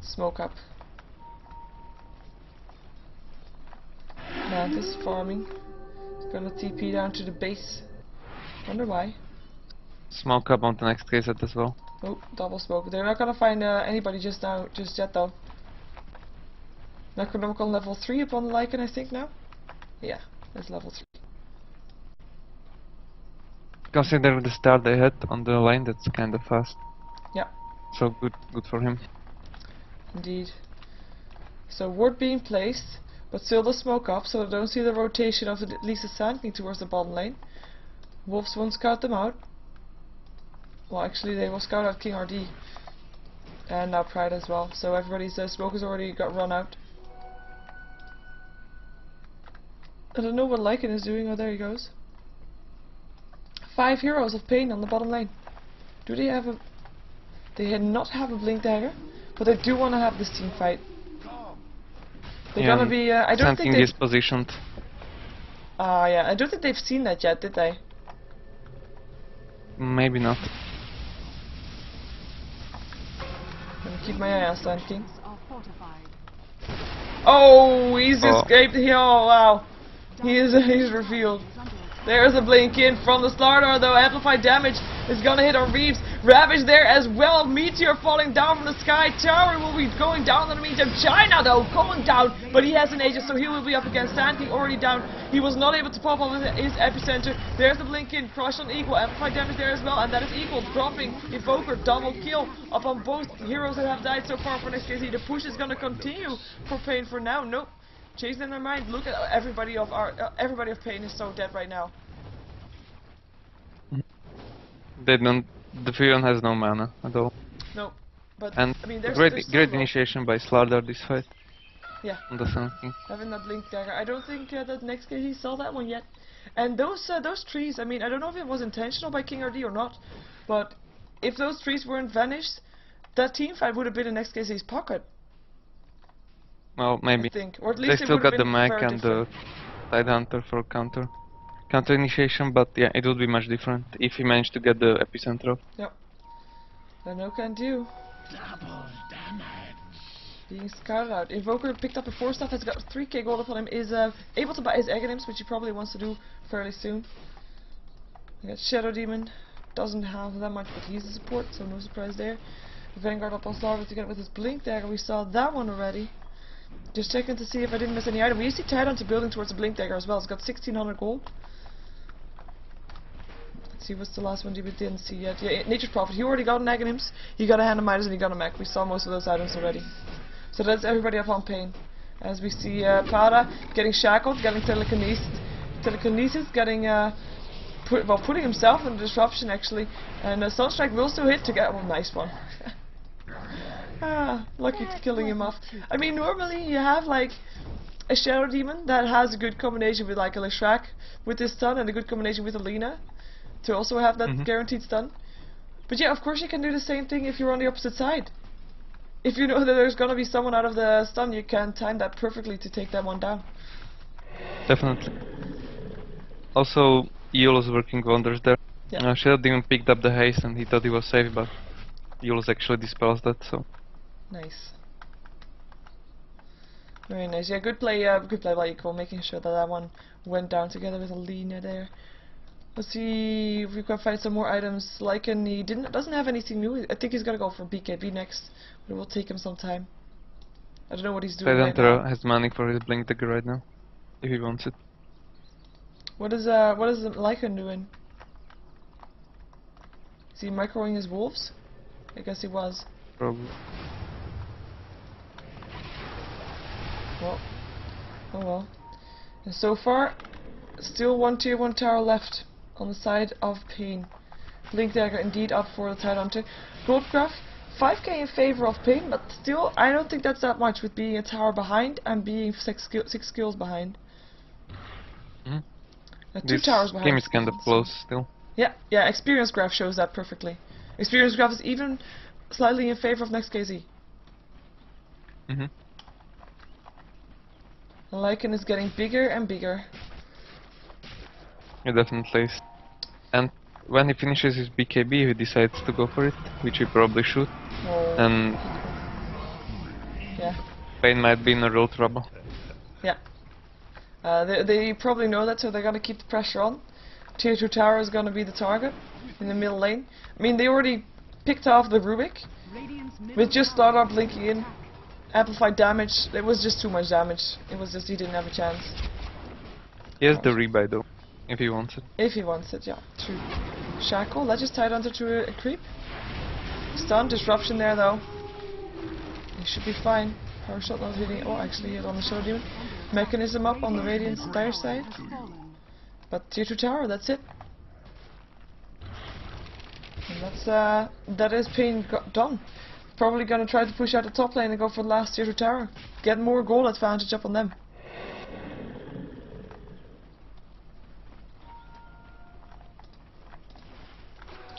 Smoke up. Mantis is farming. He's gonna TP down to the base. Wonder why. Smoke up on the NEXT.kz as well. Oh, double smoke. They're not gonna find anybody just yet though. Necronomicon level 3 upon the Lycan, I think now. Yeah, that's level 3. Considering the start they had on the line, that's kind of fast. Yeah. So good for him. Indeed. So ward being placed, but still the smoke up, so I don't see the rotation of at least the Sand King towards the bottom lane. Wolves won't scout them out. Well, actually they will scout out King RD. And now Pride as well. So everybody's smoke has already got run out. I don't know what Lycan is doing. Oh, there he goes. 5 heroes of paiN on the bottom lane. Do they have a... They had not have a Blink Dagger, but they do want to have this team fight. They're gonna be... I don't think Sand King is positioned. yeah, I don't think they've seen that yet, did they? Maybe not. Gonna keep my eye on Sand King. Are fortified. Oh, he's Oh. escaped. Oh, wow. He's revealed. There's a blink in from the starter, though. Amplified damage is gonna hit on Reeves. Ravage there as well. Meteor falling down from the sky. Tower will be going down in the meantime. China, though, going down, but he has an Aegis, so he will be up against Sand King already down. He was not able to pop up with his epicenter. There's the blink in. Crush on equal. Amplified damage there as well, and that is equal. Dropping Evoker, double kill upon both heroes that have died so far for NEXT.kz. The push is gonna continue for paiN for now. Nope. Changing their mind. Look at everybody of paiN is so dead right now. They don't. The Fusion has no mana at all. No, but And I mean, there's great still low. initiation by Slardar this fight. Yeah. On the Sand King. Having that blink dagger. I don't think that NEXT.kz saw that one yet. And those trees. I mean, I don't know if it was intentional by King RD or not, but if those trees weren't vanished, that team fight would have been in NEXT.kz's pocket. Well, maybe. I think, or at They least it still would have got the been mech very and the different. Tidehunter for counter initiation, but yeah, it would be much different if he managed to get the epicenter off. Yep. Then no can do. Being scouted out. Invoker picked up a 4-staff, has got 3k gold upon him, is able to buy his Aghanims, which he probably wants to do fairly soon. We got Shadow Demon, doesn't have that much, but he's a support, so no surprise there. Vanguard up on Slardar to get with his Blink Dagger, we saw that one already. Just checking to see if I didn't miss any item. We see Tidehunter building towards the Blink Dagger as well, it's got 1600 gold. Let's see what's the last one we didn't see yet. Yeah, Nature's Prophet, he already got an Aghanims, he got a Hand of Midas and he got a mech. We saw most of those items already. So that's everybody up on paiN. As we see Para getting shackled, getting telekinesis, getting putting himself in disruption actually, and Sunstrike will still hit to get one nice one. Lucky to killing him off. I mean, normally you have like a Shadow Demon that has a good combination with like a Leshrac with his stun and a good combination with Alina to also have that guaranteed stun. But yeah, of course you can do the same thing if you're on the opposite side. If you know that there's gonna be someone out of the stun, you can time that perfectly to take that one down. Definitely. Also, Yule is working wonders there. Yeah. Shadow Demon picked up the haste and he thought he was safe, but Yule's actually dispels that, so... Nice. Very nice. Yeah, good play by Eco, making sure that that one went down together with Alina there. Let's see if we can find some more items. Lycan, he doesn't have anything new. I think he's gonna go for BKB next, but it will take him some time. I don't know what he's doing right now. Pedantero has money for his blink dagger right now, if he wants it. What is Lycan doing? Is he microing his wolves? I guess he was. Probably. Well, oh well. And so far, still one tier 1 tower left on the side of paiN. Blink dagger indeed up for the Tidehunter. Goldcraft, 5k in favor of paiN, but still, I don't think that's that much with being a tower behind and being 6 skills behind. Two This towers behind. game is kind of close still. Yeah, experience graph shows that perfectly. Experience graph is even slightly in favor of NEXT.kz. Lycan is getting bigger and bigger. It definitely is. And when he finishes his BKB, he decides to go for it, which he probably should. Oh. And Yeah. paiN might be in a real trouble. Yeah. They probably know that, so they're gonna keep the pressure on. Tier 2 tower is gonna be the target in the middle lane. I mean, they already picked off the Rubik with just Startup linking in. Amplified damage. It was just too much damage. It was just he didn't have a chance. He has the rebuy though, if he wants it. If he wants it, yeah. True. Shackle. Let's just Tidehunter to a creep. Stun disruption there though. He should be fine. Power shot not hitting. Oh, actually hit on the Shadow Demon. Mechanism up on the Radiant's dire side. But tier 2 tower, that's it. And that is paiN done. Probably gonna try to push out the top lane and go for the last tier 2 tower. Get more goal advantage up on them.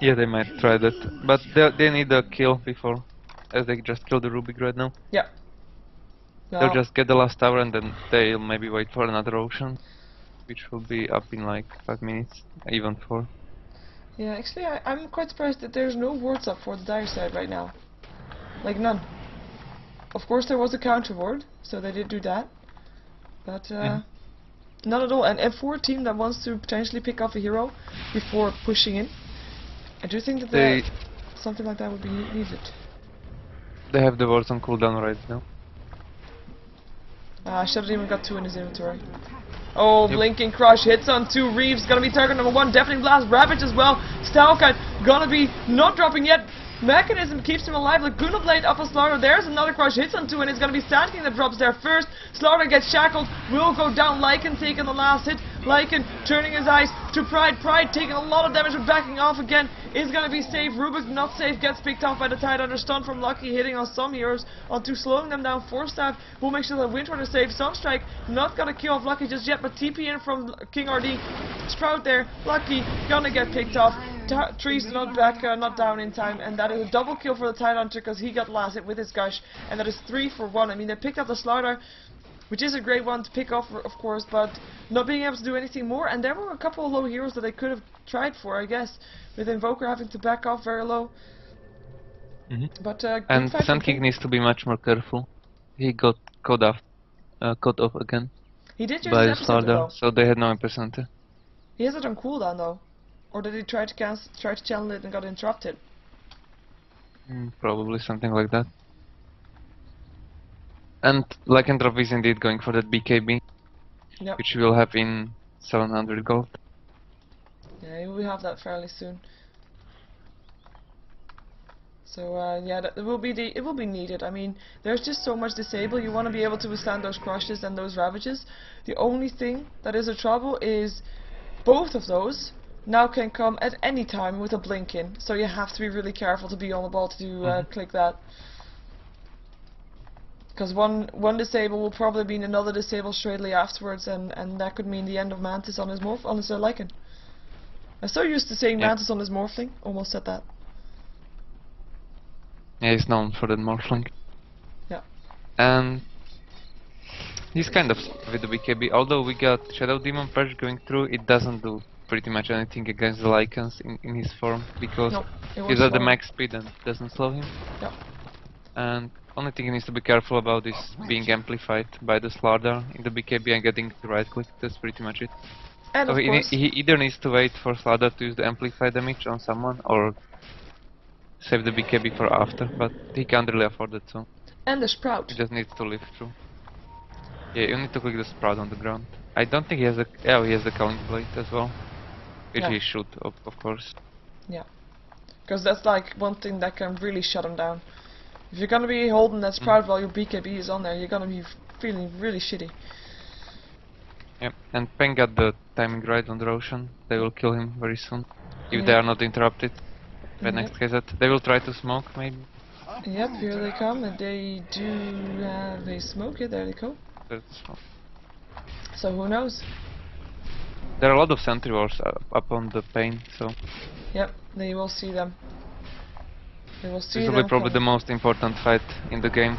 Yeah, they might try that, but they need a kill before, as they just killed the Rubik right now. Yeah. They'll just get the last tower and then they'll maybe wait for another ocean, which will be up in like 5 minutes, even 4. Yeah, actually I'm quite surprised that there's no wards up for the dire side right now. Like none. Of course there was a counter ward, so they did do that. But not at all. And for a team that wants to potentially pick off a hero before pushing in, I do think that something like that would be needed. They have the wards on cooldown right now. Shadow Demon got 2 in his inventory. Oh, Blinking Crush hits on 2. Reeves gonna be target number 1. Deafening Blast, Ravage as well. Stalkite gonna be not dropping yet. Mechanism keeps him alive. Laguna Blade up on Slaughter. There's another crush. Hits on 2 and it's gonna be Sand King that drops there first. Slaughter gets shackled. Will go down. Lycan taking the last hit. Lycan turning his eyes to Pride. Pride taking a lot of damage but backing off again. Is gonna be safe. Rubik not safe. Gets picked off by the Tidehunter. Stun from Lucky hitting on some heroes. On 2 slowing them down. Force Staff will make sure that Windrunner is safe. Sunstrike not gonna kill off Lucky just yet, but TP in from King RD. Sprout there. Lucky gonna get picked off. Trees not back, not down in time, and that is a double kill for the Tidehunter because he got last hit with his gush, and that is 3 for 1. I mean, they picked up the Slaughter, which is a great one to pick off, of course, but not being able to do anything more. And there were a couple of low heroes that they could have tried for, I guess, with Invoker having to back off very low. But and Sand King needs to be much more careful. He got caught off again. He did use by his Slaughter, though. so they had no epicenter. He has it on cooldown though. Or did he try to channel it and got interrupted? Probably something like that. And Lycanthrope is indeed going for that BKB, which we'll have in 700 gold. Yeah, we have that fairly soon. So yeah, it will be needed. I mean, there's just so much disable. You want to be able to withstand those crushes and those ravages. The only thing that is a trouble is both of those now can come at any time with a blink in, so you have to be really careful to be on the ball to do, click that. Because one disable will probably mean another disable straightly afterwards, and that could mean the end of Mantis on his Lycan. I'm so used to saying Mantis on his Morphling, almost said that. Yeah, he's known for that Morphling. Yeah. And he's kind of with the BKB, although we got Shadow Demon Purge going through, it doesn't do pretty much anything against the Lycans in his form, because he's at the max speed and doesn't slow him. Yeah. And only thing he needs to be careful about is being amplified by the Slardar in the BKB and getting the right click. That's pretty much it. And So of course, he either needs to wait for Slardar to use the amplify damage on someone or save the BKB for after, but he can't really afford it, so and the Sprout. he just needs to live through. Yeah, you need to click the Sprout on the ground. I don't think he has a... yeah, he has the Culling Blade as well. Which Yeah. he should, of course. Yeah. Because that's like one thing that can really shut him down. If you're gonna be holding that Sprout while your BKB is on there, you're gonna be feeling really shitty. Yep, and paiN got the timing right on the Roshan. They will kill him very soon. If Yep. they are not interrupted by Yep. NEXT.kz. They will try to smoke, maybe. Yep, here they come, and they do have a smoke. Yeah, there they go. That's fine. So who knows? There are a lot of sentry wars up on the paiN, so Yep, they will see them. They will see this them will be probably the coming. most important fight in the game.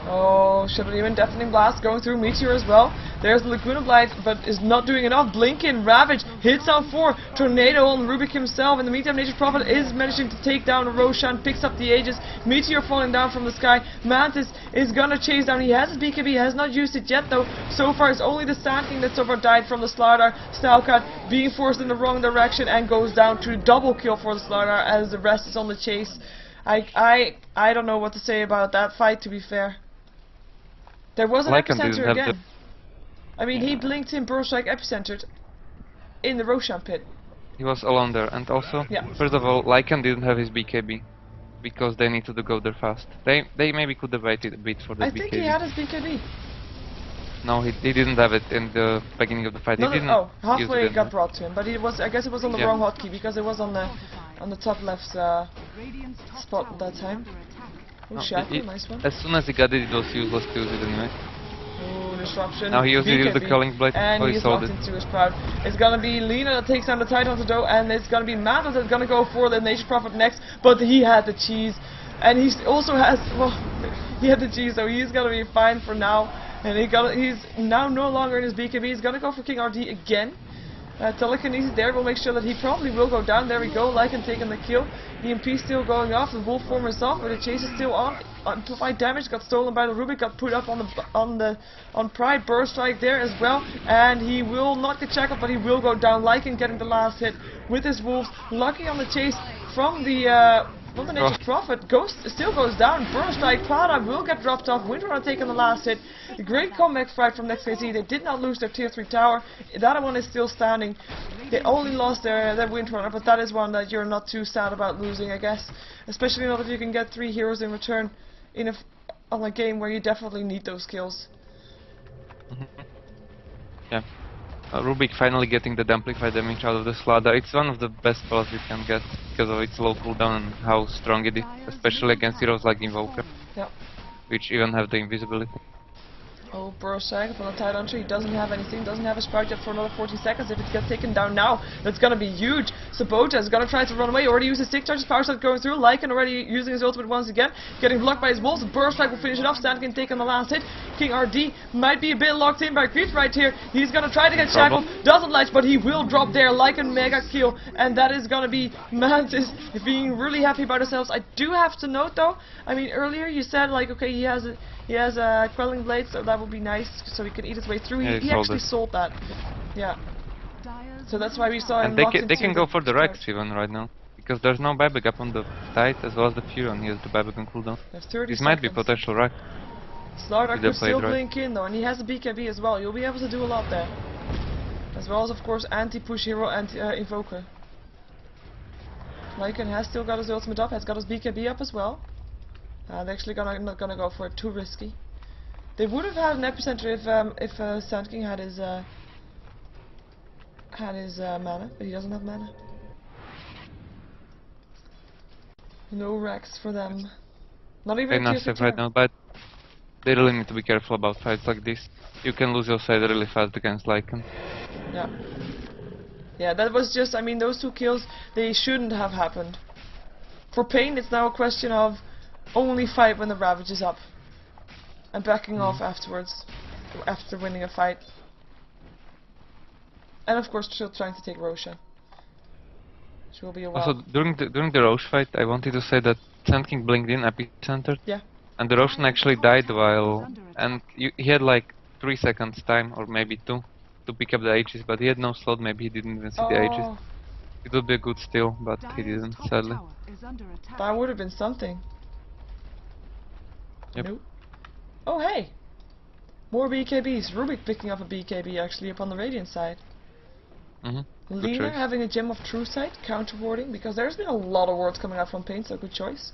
Oh, should even Deafening Blast going through Meteor as well. There's the Laguna Blight, but is not doing enough. Blinkin, Ravage, hits on 4. Tornado on Rubik himself. In the meantime, Nature's Prophet is managing to take down Roshan, picks up the Aegis. Meteor falling down from the sky. Mantis is gonna chase down. He has his BKB, has not used it yet though. So far, it's only the Sand King that so far died from the Slardar. Stalkat being forced in the wrong direction and goes down to double kill for the Slardar as the rest is on the chase. I don't know what to say about that fight, to be fair. There was an Lycan didn't epicenter have again. I mean, he blinked in Burst Strike epicentered in the Roshan pit. He was alone there, and also, Yeah. first of all, Lycan didn't have his BKB. Because they needed to go there fast. They maybe could have waited a bit for the I BKB. think he had his BKB. No, he didn't have it in the beginning of the fight. No, He didn't oh, use halfway it it got brought to him, but it was. I guess it was on the Yeah. wrong hotkey because it was on the top left Radiant's top spot tower at that is time. under attack. Oh, No, Shackle, nice one. As soon as he got it, it was useless to use it anyway. Oh, disruption. Now he used the BKB, Culling Blade. and Oh, he he's sold locked it. into his Proud. It's gonna be Lena that takes down the Titan of the Doe, and it's gonna be Mantis that's gonna go for the Nature's Prophet next, but he had the cheese. And he also has, well, he had the cheese, so he's gonna be fine for now. And he's now no longer in his BKB. He's gonna go for King RD again. Telekinesis there will make sure that he probably will go down. There we go, Lycan taking the kill. EMP still going off, the Wolf form is off, but the chase is still on. Amplified damage got stolen by the Rubik, got put up on Pride. Burst Strike there as well, and he will not get shackled, but he will go down. Lycan getting the last hit with his Wolves. Lucky on the chase from the Nature's Prophet still goes down. Burst Strike, Prada will get dropped off. Windrunner taking the last hit. A great comeback fight from NEXT.kz. They did not lose their tier 3 tower. That one is still standing. They only lost their Windrunner, but that is one that you're not too sad about losing, I guess. Especially not if you can get 3 heroes in return on a game where you definitely need those kills. Yeah. Rubik finally getting the amplified damage out of the Slardar. It's one of the best spells you can get because of its low cooldown and how strong it is, especially against heroes like Invoker, Yep. which even have the invisibility. Oh, Burst Strike from the Titan Tree. He doesn't have anything, doesn't have a sprout yet for another 40 seconds. If it gets taken down now, that's gonna be huge. Sabota is gonna try to run away, already used his 6 charges, power shot going through. Lycan already using his ultimate once again, getting blocked by his wolves. Burst Strike will finish it off. Sandkin taking the last hit. King RD might be a bit locked in by Creep right here. He's gonna try to get shackled, doesn't latch, but he will drop there. Lycan mega kill, and that is gonna be Mantis being really happy about themselves. I do have to note though, I mean earlier you said like, okay, he has a Quelling Blade, so that would be nice, so he can eat his way through. Yeah, He actually sold that. Yeah. So that's why we saw him And they locked can into go for the start. Rex even right now. Because there's no buyback up on the Tide as well as the Furion. He has the buyback on cooldown. There's 30 This might be seconds. potential Rex. Slardar If they could play it still right. blink in though, and he has a BKB as well. You'll be able to do a lot there. As well as of course anti-push hero and Invoker. Lycan has still got his ultimate up, has got his BKB up as well. They're actually not gonna go for it, too risky. They would have had an epicenter if Sand King had his mana, but he doesn't have mana. No Rex for them. Not even They're a not tier safe right 3 now, but they really need to be careful about fights like this. You can lose your side really fast against Lycan. Yeah. Yeah, that was just, I mean, those 2 kills, they shouldn't have happened. For paiN, it's now a question of only fight when the Ravage is up. And backing off afterwards, after winning a fight. And of course, still trying to take Roshan. Which will be a while. Also, during the Roche fight, I wanted to say that Sand King blinked in epicenter. Yeah. And the Roshan actually died while... And he had like 3 seconds time, or maybe 2, to pick up the Aegis, but he had no slot, maybe he didn't even see the Aegis. Oh, It would be a good steal, but he didn't, sadly. that would have been something. Yep. Nope. Oh hey! More BKBs. Rubik picking up a BKB actually up on the Radiant side. Lina having a Gem of True Sight, counter warding, because there's been a lot of wards coming out from paiN, so good choice.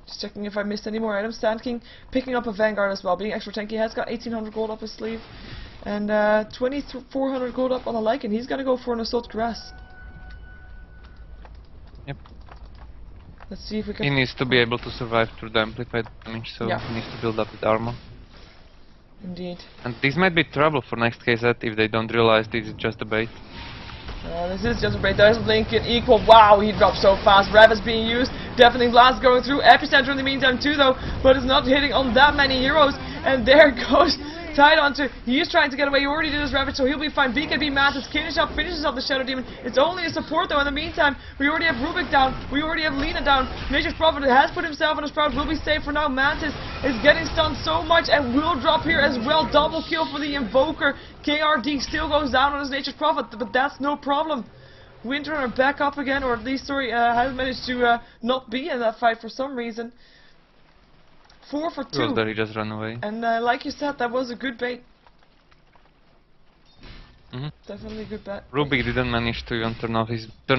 Just checking if I missed any more items. Sand King picking up a Vanguard as well, being extra tanky. He has got 1800 gold up his sleeve, and 2400 gold up on the Lycan. He's gonna go for an Assault Grass. Yep. Let's see if we can... He needs to be able to survive through the amplified damage, so he needs to build up his armor. Indeed. And this might be trouble for NEXT.kz if they don't realize this is just a bait. This is just a break. There's Lincoln equal. Wow, he dropped so fast. Rev is being used. Deafening Blast going through. Epicenter in the meantime too though, but it's not hitting on that many heroes. And there goes tied onto. He is trying to get away. He already did his Ravage, so he'll be fine. BKB Masses finishes off the Shadow Demon. It's only a support though. In the meantime, we already have Rubik down. We already have Lina down. Nature's Prophet has put himself on his Sprout. Will be safe for now. Mantis is getting stunned so much and will drop here as well. Double kill for the Invoker. KRD still goes down on his Nature's Prophet, but that's no problem. Windrunner back up again, or at least has managed to not be in that fight for some reason. 4 for 2. That he just ran away. And like you said, that was a good bait. Mhm. Definitely a good bet. Rubik didn't manage to even turn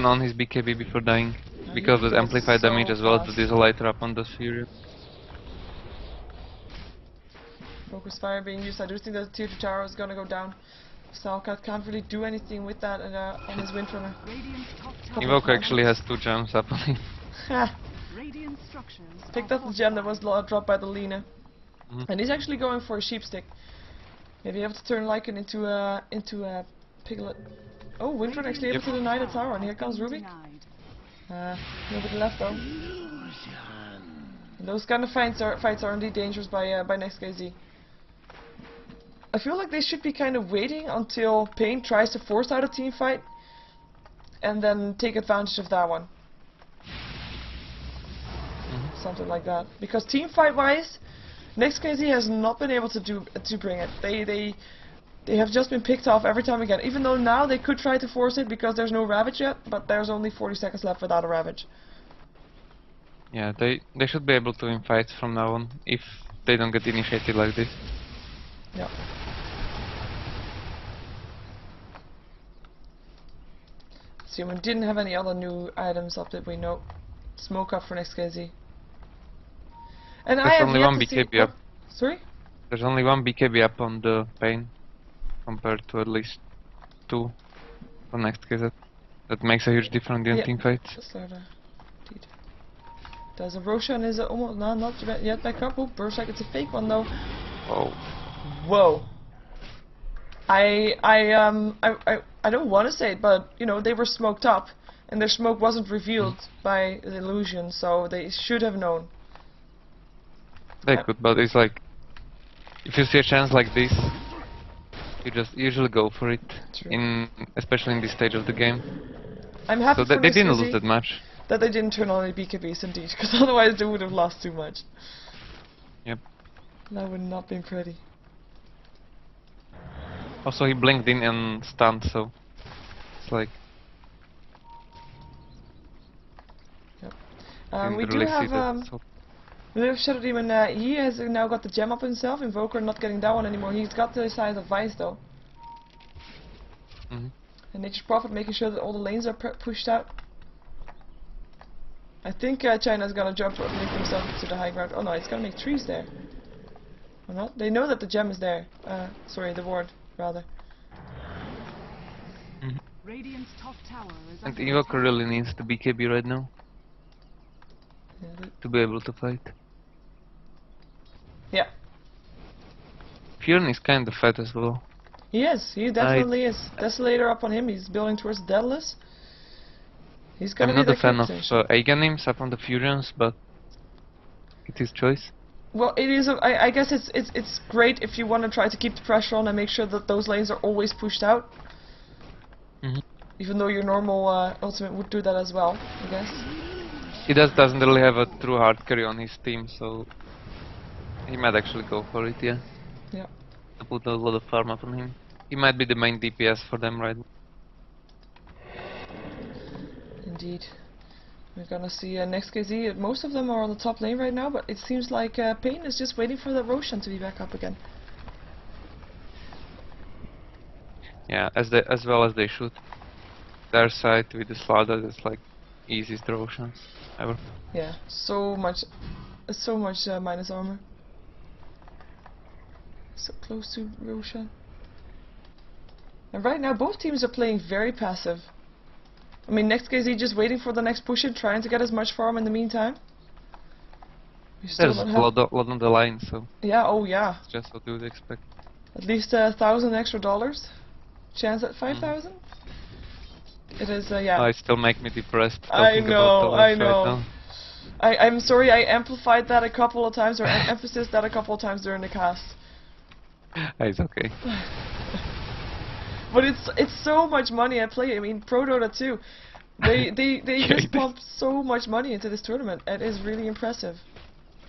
on his BKB before dying, because of the amplified so damage as well as fast. the Desolator up on the Fury. Focus Fire being used. I do think that the tier 2 tower is gonna go down. Salkat can't really do anything with that on his Windrunner. Invoker actually has 2 gems up on him. Picked up the gem that was dropped by the Lina. And he's actually going for a sheep stick. Maybe you have to turn Lycan into a piglet. Oh, Windrunner actually able to deny the tower, and here comes Rubik. Nobody left though. And those kind of fights are indeed dangerous by NEXT.kz. I feel like they should be kind of waiting until paiN tries to force out a team fight, and then take advantage of that one. Something like that. Because team fight wise, NEXT.kz has not been able to bring it. They have just been picked off every time again. Even though now they could try to force it because there's no Ravage yet, but there's only 40 seconds left without a Ravage. Yeah, they should be able to win fights from now on if they don't get initiated like this. Yeah. See, we didn't have any other new items up that we know. Smoke up for NEXT.kz. And There's I have only yet one to BKB see up. Sorry? There's only one BKB up on the paiN compared to at least 2 for NEXT.kz. That makes a huge difference in team fights. There's a Roshan, is it almost not yet back up? Oh, Berserk, it's a fake one though. Oh. Whoa. I don't want to say it, but you know, they were smoked up, and their smoke wasn't revealed by the illusion, so they should have known. They could, but it's like, if you see a chance like this, you just usually go for it. True. Especially in this stage of the game. I'm happy so for they didn't NEXT.kz lose that much. that they didn't turn on any BKBs indeed, because otherwise they would have lost too much. Yep. That would not been pretty. Also, he blinked in and stunned, so it's like. Yep. Didn't We do really see have that, so we have Shadow Demon. He has now got the gem up himself. Invoker not getting that one anymore. He's got the size of Vice though. And Nature's Prophet making sure that all the lanes are pushed out. I think China's gonna jump or link himself to the high ground. Oh no, it's gonna make trees there. Or not? They know that the gem is there. Sorry, the ward rather. Radiant's top tower is and under Invoker attack. really needs the BKB right now Yeah. to be able to fight. Yeah. Fury is kind of fat as well. He is. He definitely is. Desolator up on him. He's building towards Deadless. He's gonna I'm be not a the fan of potential. Aganims up on the Furions, but it's his choice. Well, it is. I guess it's great if you want to try to keep the pressure on and make sure that those lanes are always pushed out. Even though your normal ultimate would do that as well, I guess. He doesn't really have a true hard carry on his team, so he might actually go for it, yeah. Yeah. To put a lot of farm up on him. He might be the main DPS for them right now. Indeed. We're gonna see NEXT.kz. Most of them are on the top lane right now, but it seems like paiN is just waiting for the Roshan to be back up again. Yeah, as well as they should. Their side with the Slaughter is like easiest Roshan ever. Yeah, so much minus armor. So close to Roshan. And right now both teams are playing very passive. I mean, NEXT.kz just waiting for the next push in, trying to get as much farm in the meantime. We still There's don't a have... lot on the line, so Yeah, oh yeah. it's just what you would expect. At least $1,000 extra dollars. Chance at 5,000? It is, yeah. Oh, it still make me depressed I talking about the know, I odds know. right now. I'm sorry I amplified that a couple of times, or emphasized that a couple of times during the cast. It's okay. But it's so much money at play. I mean, ProDota2, they just pump so much money into this tournament. It is really impressive.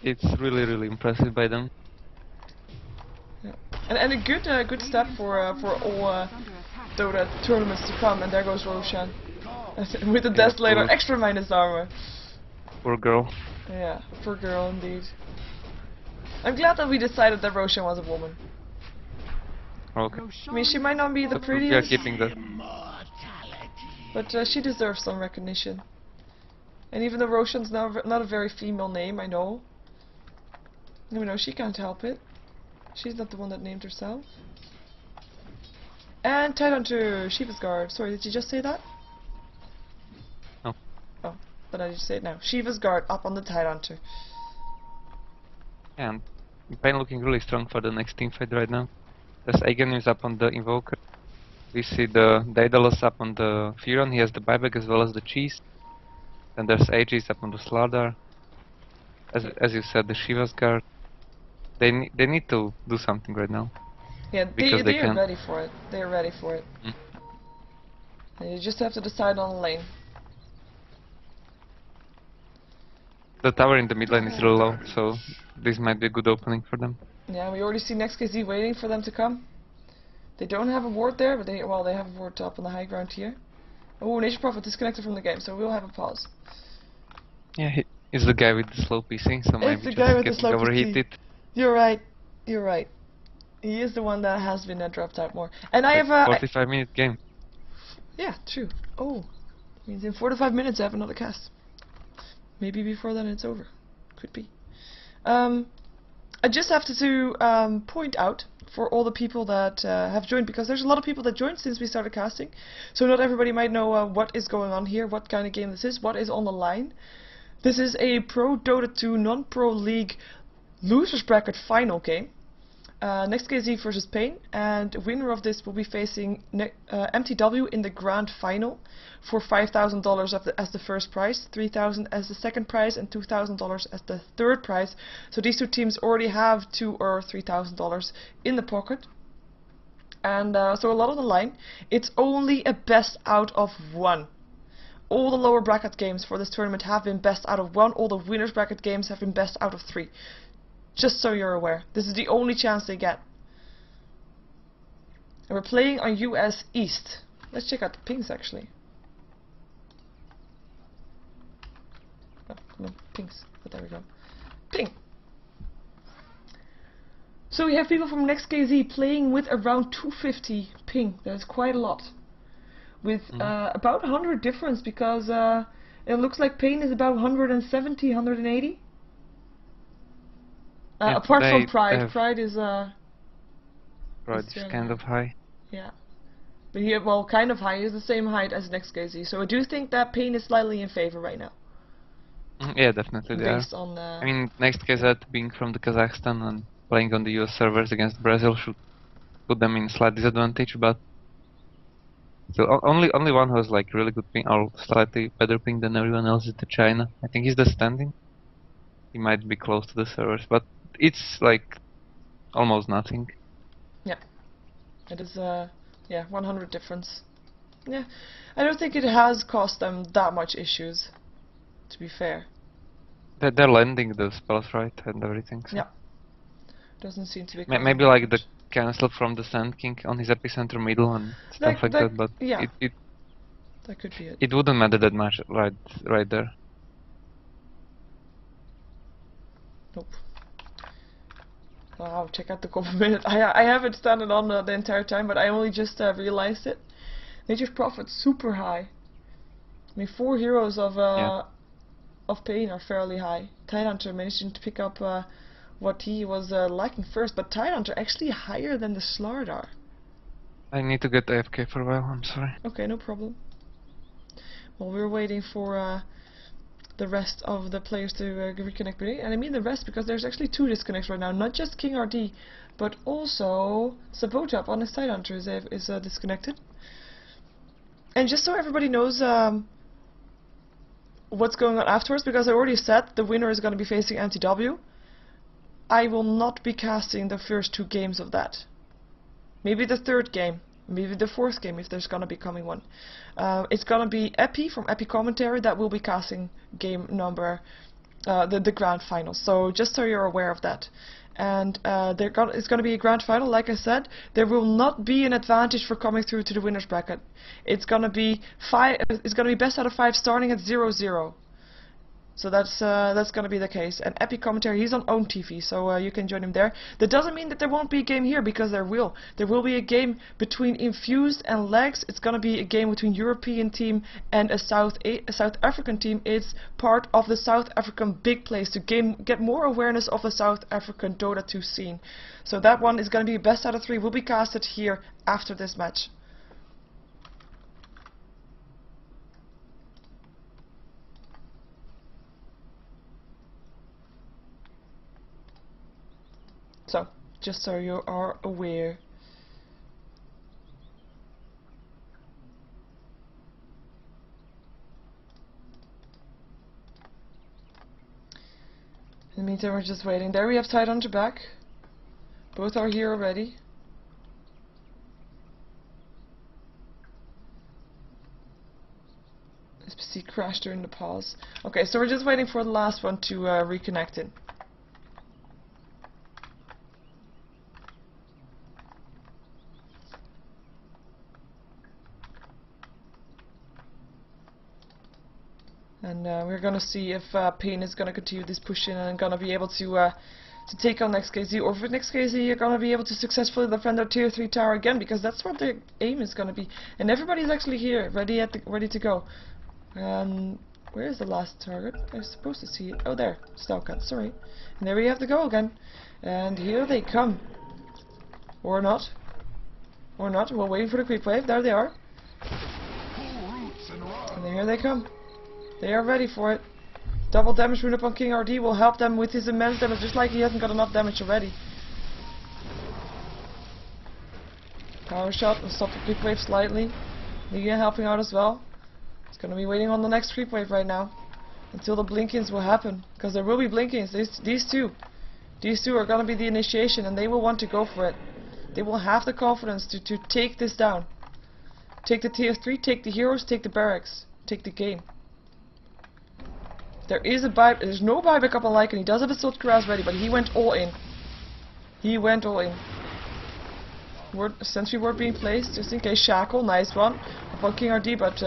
It's really impressive by them. Yeah. And a good step for all Dota tournaments to come. And there goes Roshan with the Desolator, extra minus armor. Poor girl. Yeah, poor girl indeed. I'm glad that we decided that Roshan was a woman. Okay. I mean, she might not be the We are prettiest, keeping that. but she deserves some recognition. And even though Roshan's not a very female name, I know. You know, she can't help it. She's not the one that named herself. And Tidehunter, Sheever's Guard. Sorry, did you just say that? No. Oh, but I just say it now. Sheever's Guard up on the Tidehunter. And paiN looking really strong for the next team fight right now. There's Aegon is up on the Invoker. We see the Daedalus up on the Furon. He has the buyback as well as the cheese. And there's Aegis up on the Slardar. As you said, the Shiva's Guard. They need to do something right now. Yeah, because they are ready for it. They are ready for it. Mm. And you just have to decide on the lane. The tower in the mid lane is really low, so this might be a good opening for them. Yeah, we already see NEXT.kz waiting for them to come. They don't have a ward there, but they have a ward up on the high ground here. Oh, Nation Prophet disconnected from the game, so we'll have a pause. Yeah, he's the guy with the slow PC, so maybe It's the just guy with the getting slow overheated. PC. You're right. You're right. He is the one that has been dropped out more. And I have a 45-minute game. yeah, true. Oh, means in 4 to 5 minutes I have another cast. Maybe before then it's over. Could be. I just have to point out for all the people that have joined, because there's a lot of people that joined since we started casting, so not everybody might know what is going on here, what kind of game this is, what is on the line. This is a ProDota2 non-pro league losers bracket final game. NEXT.kz versus paiN, and the winner of this will be facing MTW in the grand final for $5,000 as the first prize, $3,000 as the second prize, and $2,000 as the third prize. So these two teams already have $2,000 or $3,000 in the pocket, and so a lot on the line. It's only a best out of one. All the lower bracket games for this tournament have been best out of one. All the winners bracket games have been best out of 3. Just so you're aware, this is the only chance they get. And we're playing on US East. Let's check out the pings actually. Oh, come on, pings. But there we go. Ping! So we have people from NEXT.kz playing with around 250 ping. That's quite a lot. With about 100 difference, because it looks like paiN is about 170, 180. Yeah, apart from Pride. Pride is Pride is kind of high. Yeah. But here, well, kind of high. Is the same height as NEXT.kz. So I do think that paiN is slightly in favor right now. Yeah, definitely they Based are. on I mean, NEXT.kz being from the Kazakhstan and playing on the US servers against Brazil should put them in slight disadvantage, but so only one who has like really good ping, or slightly better ping than everyone else, is the China. I think he's the standing. He might be close to the servers, but it's like almost nothing. Yeah. It is, yeah, 100 difference. Yeah. I don't think it has cost them that much issues, to be fair. They're landing the spells, right, and everything. So. Yeah. Doesn't seem to be Maybe like the cancel from the Sand King on his epicenter middle and stuff like that, but yeah. it that could be it. It wouldn't matter that much right there. Nope. Wow, check out the couple minutes. I haven't standing on the entire time, but I only just realized it. Nature's Prophet super high. I mean, 4 heroes of paiN are fairly high. Tidehunter managing to pick up what he was lacking first, but Tidehunter actually higher than the Slardar. I need to get AFK for a while, I'm sorry. Okay, no problem. Well, we're waiting for the rest of the players to reconnect with me. And I mean the rest because there's actually 2 disconnects right now. Not just King RD, but also Sabotap on his Tidehunter is disconnected. And just so everybody knows what's going on afterwards, because I already said the winner is going to be facing MTW, I will not be casting the first 2 games of that. Maybe the 3rd game, maybe the 4th game if there's going to be coming one. It's going to be Epi from Epi Commentary that will be casting game number, the grand final. So just so you're aware of that. And it's going to be a grand final, like I said. There will not be an advantage for coming through to the winners bracket. It's going to be best out of 5 starting at 0-0. So that's going to be the case. And Epic Commentary, he's on own TV, so you can join him there. That doesn't mean that there won't be a game here, because there will. There will be a game between Infused and Legs. It's going to be a game between European team and a South African team. It's part of the South African big place to get more awareness of the South African Dota 2 scene. So that one is going to be best out of 3. Will be casted here after this match. So, just so you are aware. In the meantime, we're just waiting. There we have Tidehunter back. Both are here already. SPC crashed during the pause. Okay, so we're just waiting for the last one to reconnect in. And we're gonna see if paiN is gonna continue this push in and gonna be able to take on NEXT.kz, or if NEXT.kz are gonna be able to successfully defend their tier 3 tower again, because that's what their aim is gonna be. And everybody's actually here, ready to go. Where is the last target? I was supposed to see it. Oh, there, Stalkat. Sorry. And there we have to go again. And here they come, or not, or not. We're waiting for the creep wave. There they are. And here they come. They are ready for it. Double damage rune up on King RD will help them with his immense damage, just like he hasn't got enough damage already. Power shot will stop the creep wave slightly. Ligia helping out as well. It's gonna be waiting on the next creep wave right now until the blinkings will happen, because there will be blinkings. These two are gonna be the initiation, and they will want to go for it. They will have the confidence to take this down. Take the tier 3, take the heroes, take the barracks, take the game. There's no buyback up on Lycan. He does have a Salt Cuirass ready, but he went all in. He went all in. Sentry ward being placed, just in case. Shackle, nice one. Upon King RD, but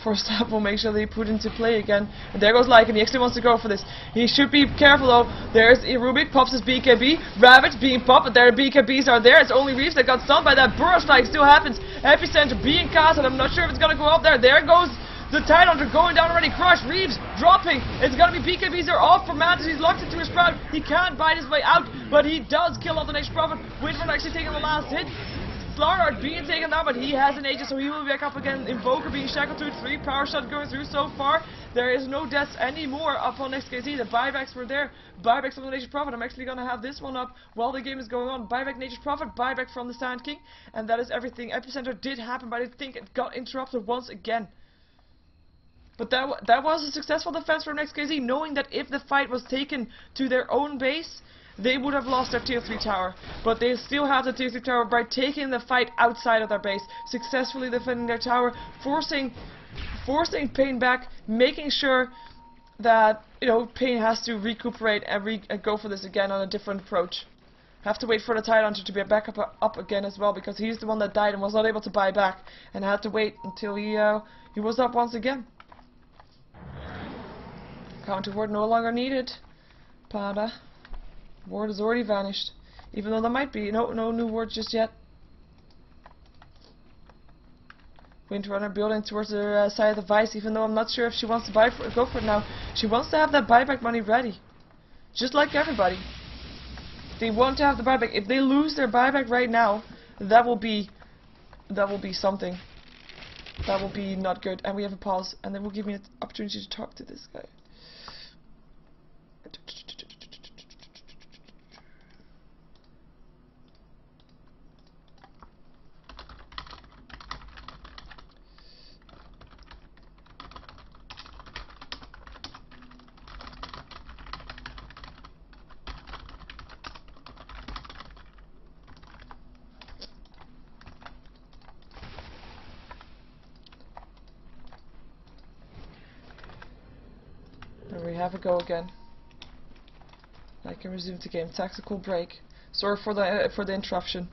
first up we'll make sure they put into play again. And there goes Lycan. He actually wants to go for this. He should be careful though. There's Rubik, pops his BKB. Ravage being popped, but their BKBs are there. It's only Reeves that got stunned by that burst strike. Still happens. Epicenter being cast, and I'm not sure if it's gonna go up there. There goes the Tidehunter going down already. Crush, Reeves dropping. It's gonna be BKBs are off for Mantis. He's locked into his Sprout. He can't bite his way out, but he does kill off the next Prophet. Winford actually taking the last hit. Slardar being taken down, but he has an Aegis, so he will be back up again. Invoker being shackled to 3. Power shot going through so far. There is no deaths anymore upon NEXT.kz. The buybacks were there. Buybacks from the Nature's Prophet. I'm actually gonna have this one up while the game is going on. Buyback Nature's Prophet, buyback from the Sand King, and that is everything. Epicenter did happen, but I think it got interrupted once again. But that was a successful defense from NEXT.kz, knowing that if the fight was taken to their own base, they would have lost their tier 3 tower. But they still have the tier 3 tower by taking the fight outside of their base, successfully defending their tower, forcing paiN back, making sure that, you know, paiN has to recuperate and go for this again on a different approach. Have to wait for the Tidehunter to be back up again as well, because he's the one that died and was not able to buy back, and had to wait until he was up once again. Counter ward no longer needed. Pada. Ward has already vanished, even though there might be no new ward just yet. Windrunner building towards the side of the Vice, even though I'm not sure if she wants to go for it now. She wants to have that buyback money ready, just like everybody. They want to have the buyback. If they lose their buyback right now, that will be something. That will be not good. And we have a pause, and they will give me an opportunity to talk to this guy. There we have a go again. I can resume the game. Tactical break. Sorry for the interruption.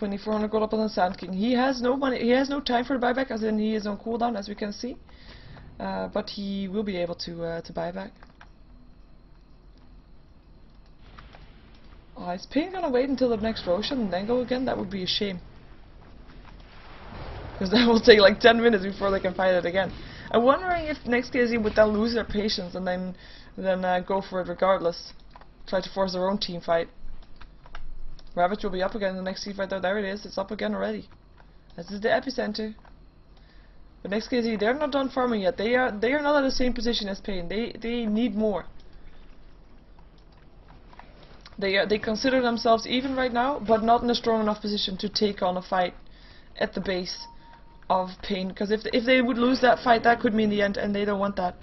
$2,400 gold up on the Sand King. He has no money. He has no time for the buyback, as in he is on cooldown, as we can see. But he will be able to buy back. Oh, is paiN gonna wait until the next Roshan and then go again? That would be a shame. Because that will take like 10 minutes before they can fight it again. I'm wondering if NEXT.kz would then lose their patience and then go for it regardless. Try to force their own team fight. Ravage will be up again in the next team fight though. There it is. It's up again already. This is the epicenter. But NEXT.kz, they're not done farming yet. They are not at the same position as paiN. They need more. They consider themselves even right now, but not in a strong enough position to take on a fight at the base of paiN, because if they would lose that fight, that could mean the end, and they don't want that.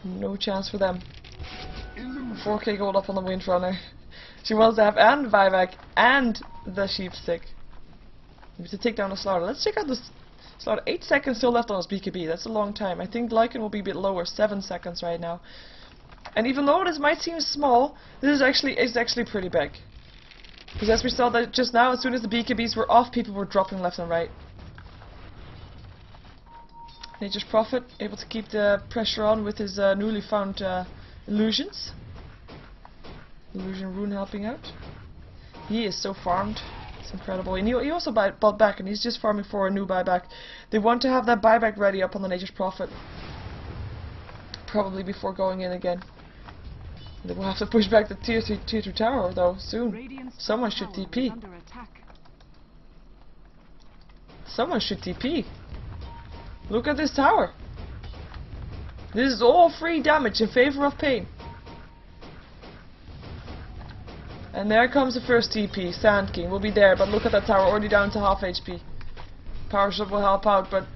No chance for them. 4k gold up on the Windrunner. She wants to have and buyback and the sheep stick. Maybe to take down the Slaughter. Let's check out this Slaughter. 8 seconds still left on his BKB. That's a long time. I think Lycan will be a bit lower. 7 seconds right now. And even though this might seem small, this is actually pretty big. Because as we saw that just now, as soon as the BKBs were off, people were dropping left and right. Nature's Prophet, able to keep the pressure on with his newly found illusions. Illusion Rune helping out. He is so farmed. It's incredible. And he also bought back, and he's just farming for a new buyback. They want to have that buyback ready up on the Nature's Prophet. Probably before going in again. They will have to push back the tier 2 tower though soon. Someone should TP. Someone should TP. Look at this tower. This is all free damage in favor of paiN. And there comes the first TP. Sand King will be there, but look at that tower, already down to half HP. Power Shot will help out, but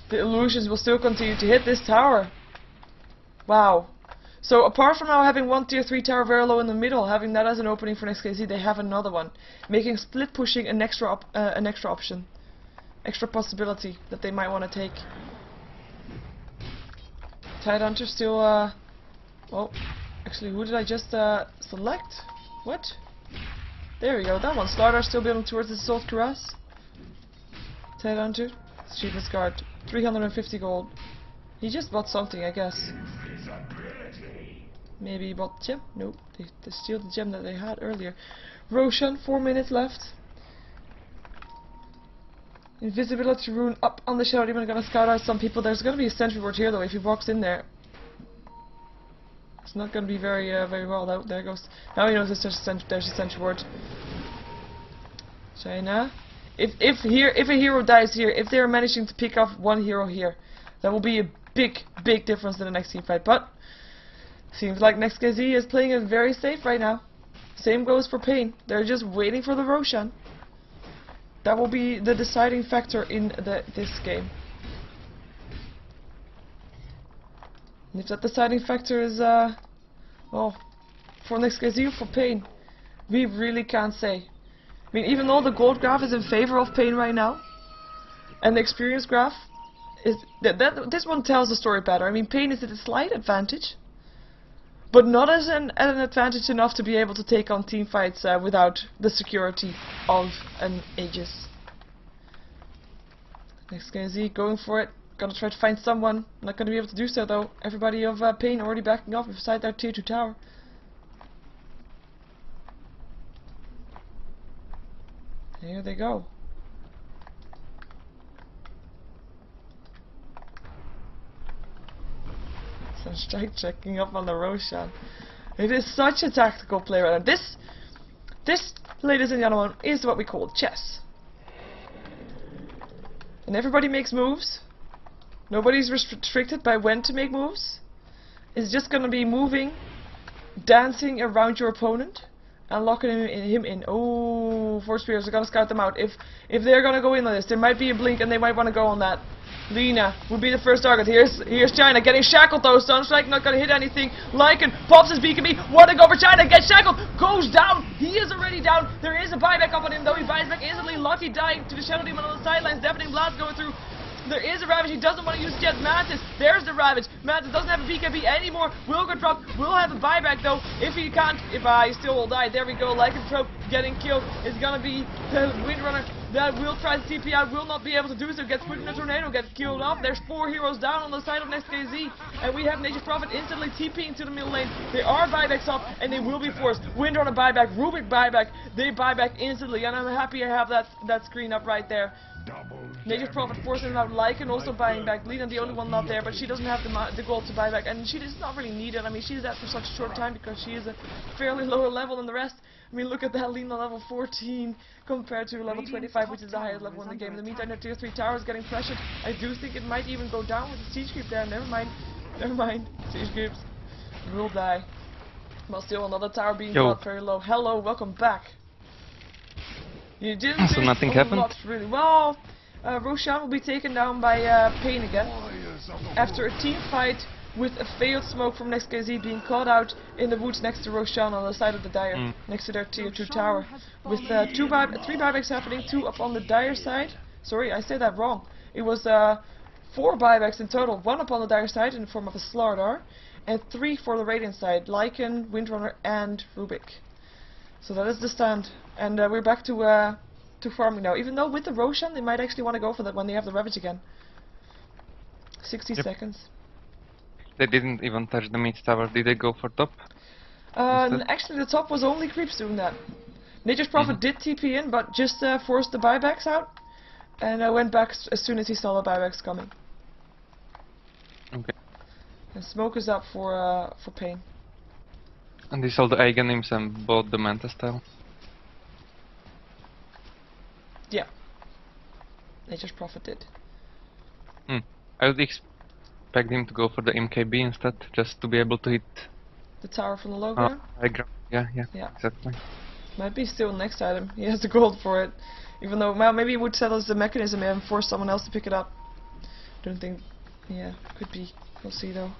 the illusions will still continue to hit this tower. Wow. So apart from now having one tier 3 tower very low in the middle, having that as an opening for NEXT.kz, they have another one, making split pushing an extra option, extra possibility that they might want to take. Tidehunter still, well, actually, who did I just select? What? There we go. That one. Slaughter still building towards the Salt Cuirass. Tidehunter, Sheever's Guard, 350 gold. He just bought something, I guess. Maybe he bought gem? Nope, they steal the gem that they had earlier. Roshan, 4 minutes left. Invisibility rune up on the Shadow Demon, gonna scout out some people. There's gonna be a sentry ward here though, if he walks in there. It's not gonna be very well out. There goes. Now he knows there's a sentry ward. China. If a hero dies here, if they're managing to pick off one hero here, that will be a big difference in the next team fight. But seems like NEXT.kz is playing it very safe right now. Same goes for paiN. They're just waiting for the Roshan. That will be the deciding factor in this game. And if that deciding factor is well, for NEXT.kz or for paiN? We really can't say. I mean, even though the gold graph is in favor of paiN right now, and the experience graph is this one tells the story better. I mean, paiN is at a slight advantage, but not as an advantage enough to be able to take on team fights without the security of an Aegis. NEXT.kz going for it. Gonna try to find someone. Not gonna be able to do so though. Everybody of paiN already backing off beside their tier 2 tower. Here they go. Sunstrike checking up on the Roshan. It is such a tactical play right now. This, ladies and gentlemen, is what we call chess. And everybody makes moves. Nobody's restricted by when to make moves. It's just gonna be moving, dancing around your opponent, and locking him in. Oh, Force Spears are gonna scout them out. If they're gonna go in on this, there might be a blink and they might want to go on that. Lina would be the first target. Here's China getting shackled though. Sunstrike not gonna hit anything. Lycan pops his BKB. Wanna go for China, gets shackled, goes down. He is already down. There is a buyback up on him though. He buys back instantly. Lucky dying to the Shadow Demon on the sidelines. Deafening blast going through. There is a Ravage. He doesn't want to use it yet. Mantis. There's the Ravage. Mantis doesn't have a BKB anymore. Will go drop. Will have a buyback though. If he can't, he still will die. There we go. Lycan Trope getting killed. It's gonna be the Windrunner that will try to TP out. Will not be able to do so. Gets put in a tornado. Gets killed off. There's 4 heroes down on the side of NEXT.kz. And we have Nature's Prophet instantly TPing to the middle lane. There are buybacks up and they will be forced. Windrunner buyback. Rubik buyback. They buyback instantly. And I'm happy I have that screen up right there. Nature's Prophet forcing him out. Lycan also buying back. Lina the only one not there, but she doesn't have the gold to buy back, and she does not really need it. I mean, she's at for such a short time because she is a fairly lower level than the rest. I mean, look at that, Lina level 14 compared to level 25, which is the highest level in the game. In the meantime, their tier 3 tower is getting pressured. I do think it might even go down with the siege creep there. Never mind. Siege creeps will die. But still, another tower being brought very low. Hello, welcome back. You didn't so nothing happened? Really well. Roshan will be taken down by paiN again after a team fight with a failed smoke from NEXT.kz being caught out in the woods next to Roshan on the side of the Dire, next to their tier 2 tower, with 3 buybacks happening, 2 up on the Dire side. Sorry, I said that wrong. It was 4 buybacks in total, 1 up on the Dire side in the form of a Slardar, and 3 for the Radiant side, Lycan, Windrunner, and Rubik. So that is the stand, and we're back to farming now. Even though with the Roshan, they might actually want to go for that when they have the Ravage again. 60 seconds. They didn't even touch the mid tower. Did they go for top? Actually, the top was only creeps doing that. Nature's Prophet did TP in, but just forced the buybacks out, and went back as soon as he saw the buybacks coming. Okay. And smoke is up for paiN. And he saw the Aghanim's and bought the Mantis tile. Yeah. Nature's Prophet did. I would expect him to go for the MKB instead, just to be able to hit the tower from the low ground? Yeah, exactly. Might be still next item. He has the gold for it. Even though, well, maybe he would settle as the mechanism and force someone else to pick it up. Don't think, yeah, could be. We'll see though.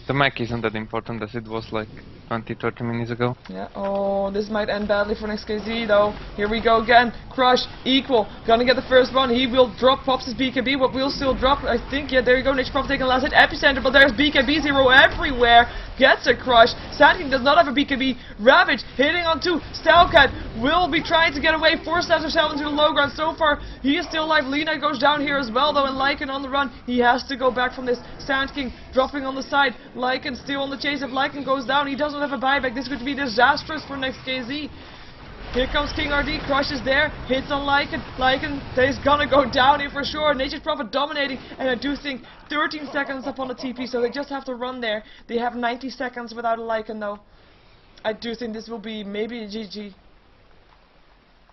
The mech isn't that important as it was like 20-30 minutes ago. Yeah, oh, this might end badly for NEXT.kz though. Here we go again. Crush, equal. Gonna get the first one. He will drop, pops his BKB, but will still drop, I think. Yeah, there you go. Nature's Prophet taking the last hit. Epicenter, but there's BKB zero everywhere. Gets a crush. Sand King does not have a BKB. Ravage hitting on 2. Stalcat will be trying to get away. Forces herself into the low ground. So far, he is still alive. Lina goes down here as well though, and Lycan on the run. He has to go back from this. Sand King dropping on the side. Lycan still on the chase. If Lycan goes down, he doesn't have a buyback. This could be disastrous for NEXT.kz. Here comes King RD, crushes there, hits on Lycan. Lycan is gonna go down here for sure. Nature's Prophet dominating, and I do think 13 seconds up on the TP, so they just have to run there. They have 90 seconds without a Lycan though. I do think this will be maybe a GG.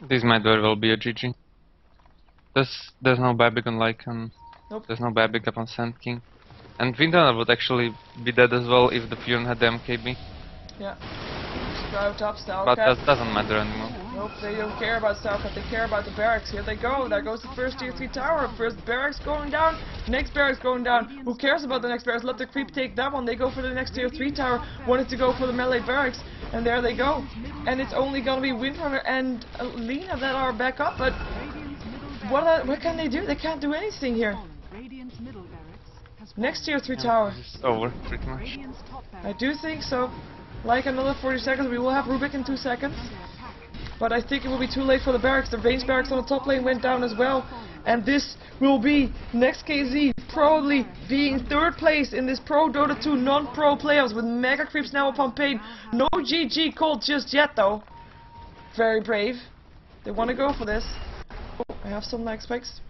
This might very well be a GG. There's no buyback on Lycan. Nope. There's no buyback up on Sand King. And Windrunner would actually be dead as well if the Furon had the MKB. Yeah. Sprout up, But that doesn't matter anymore. Nope, they don't care about StarCraft, they care about the barracks. Here they go, there goes the first tier 3 tower. First barracks going down, next barracks going down. Who cares about the next barracks? Let the creep take that one. They go for the next tier 3 tower, wanted to go for the melee barracks. And there they go. And it's only gonna be Windrunner and Lena that are back up, but what can they do? They can't do anything here. Next tier 3 tower. It's over, pretty much. I do think so. Like another 40 seconds, we will have Rubik in 2 seconds. But I think it will be too late for the barracks. The range barracks on the top lane went down as well. And this will be NEXT.kz probably being 3rd place in this ProDota2 non-pro playoffs with mega creeps now upon paiN. No GG called just yet though. Very brave. They want to go for this. Oh, I have some lag spikes.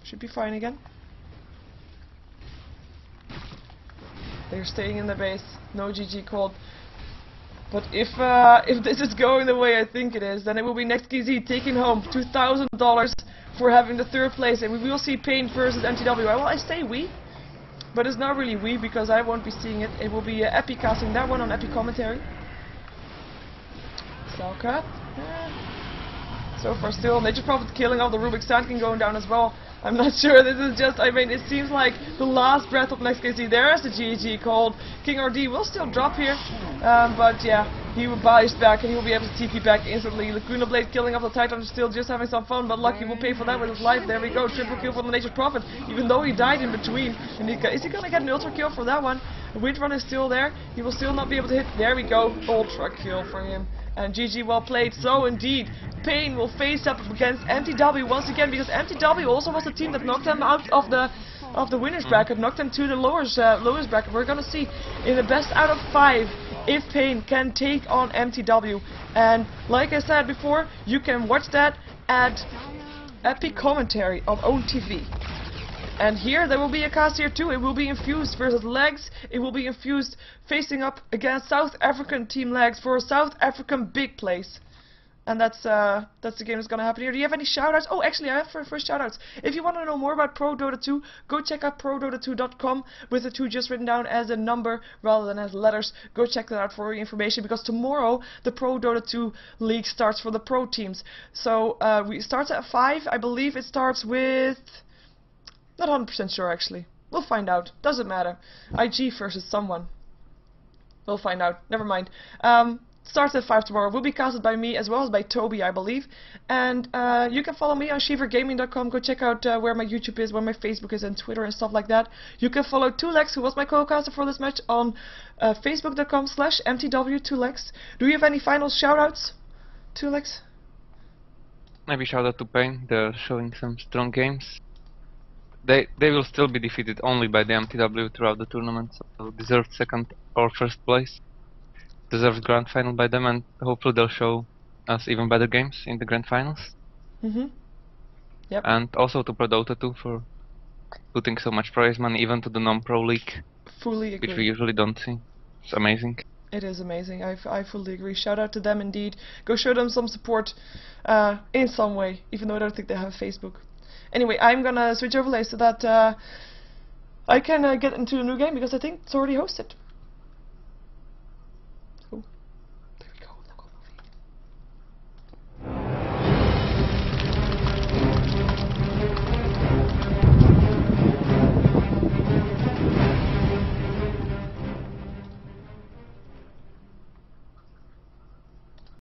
Should be fine again. They're staying in the base. No GG called. But if this is going the way I think it is, then it will be NEXT.kz taking home $2,000 for having the 3rd place, and we will see paiN versus MTW. Well, I say we, but it's not really we because I won't be seeing it. It will be Epi casting that one on Epi commentary. Selkat. So far still, Nature Prophet killing off the Rubik Sand King going down as well. I'm not sure, this is just, I mean, it seems like the last breath of NEXT.kz. There's the GG called. King RD will still drop here, but yeah, he will buys back and he will be able to TP back instantly. Lacuna Blade killing off the Titan, still just having some fun, but Lucky will pay for that with his life. There we go, triple kill for the Nature Prophet, even though he died in between. And is he gonna get an ultra kill for that one? The Windrunner is still there, he will still not be able to hit. There we go, ultra kill for him. And GG, well played. So indeed, paiN will face up against MTW once again, because MTW also was the team that knocked them out of the winners bracket, knocked them to the lowest bracket. We're gonna see in the best out of 5 if paiN can take on MTW. And like I said before, you can watch that at Epic Commentary on OWN TV. And here there will be a cast here too. It will be Infused versus Legs. It will be Infused facing up against South African team Legs for a South African big place. And that's the game that's gonna happen here. Do you have any shoutouts? Oh, actually, I have first shoutouts. If you want to know more about ProDota2, go check out ProDota2.com with the 2 just written down as a number rather than as letters. Go check that out for information, because tomorrow the ProDota2 league starts for the pro teams. So we start at 5. I believe it starts with. Not 100% sure actually. We'll find out. Doesn't matter. IG versus someone. We'll find out. Never mind. Starts at 5 tomorrow. Will be casted by me as well as by Toby, I believe. And you can follow me on SheeverGaming.com. Go check out where my YouTube is, where my Facebook is, and Twitter and stuff like that. You can follow Tulex, who was my co-caster for this match, on Facebook.com/MTW2Lex. Do you have any final shoutouts, Tulex? Maybe shout out to paiN. They're showing some strong games. They will still be defeated only by the MTW throughout the tournament, so deserved 2nd or 1st place. Deserved grand final by them, and hopefully they'll show us even better games in the grand finals. Yep. And also to ProDota2 for putting so much prize money even to the non-pro league. Fully agree. Which we usually don't see. It's amazing. It is amazing. I fully agree. Shout out to them indeed. Go show them some support in some way, even though I don't think they have Facebook. Anyway, I'm gonna switch overlays so that I can get into a new game, because I think it's already hosted.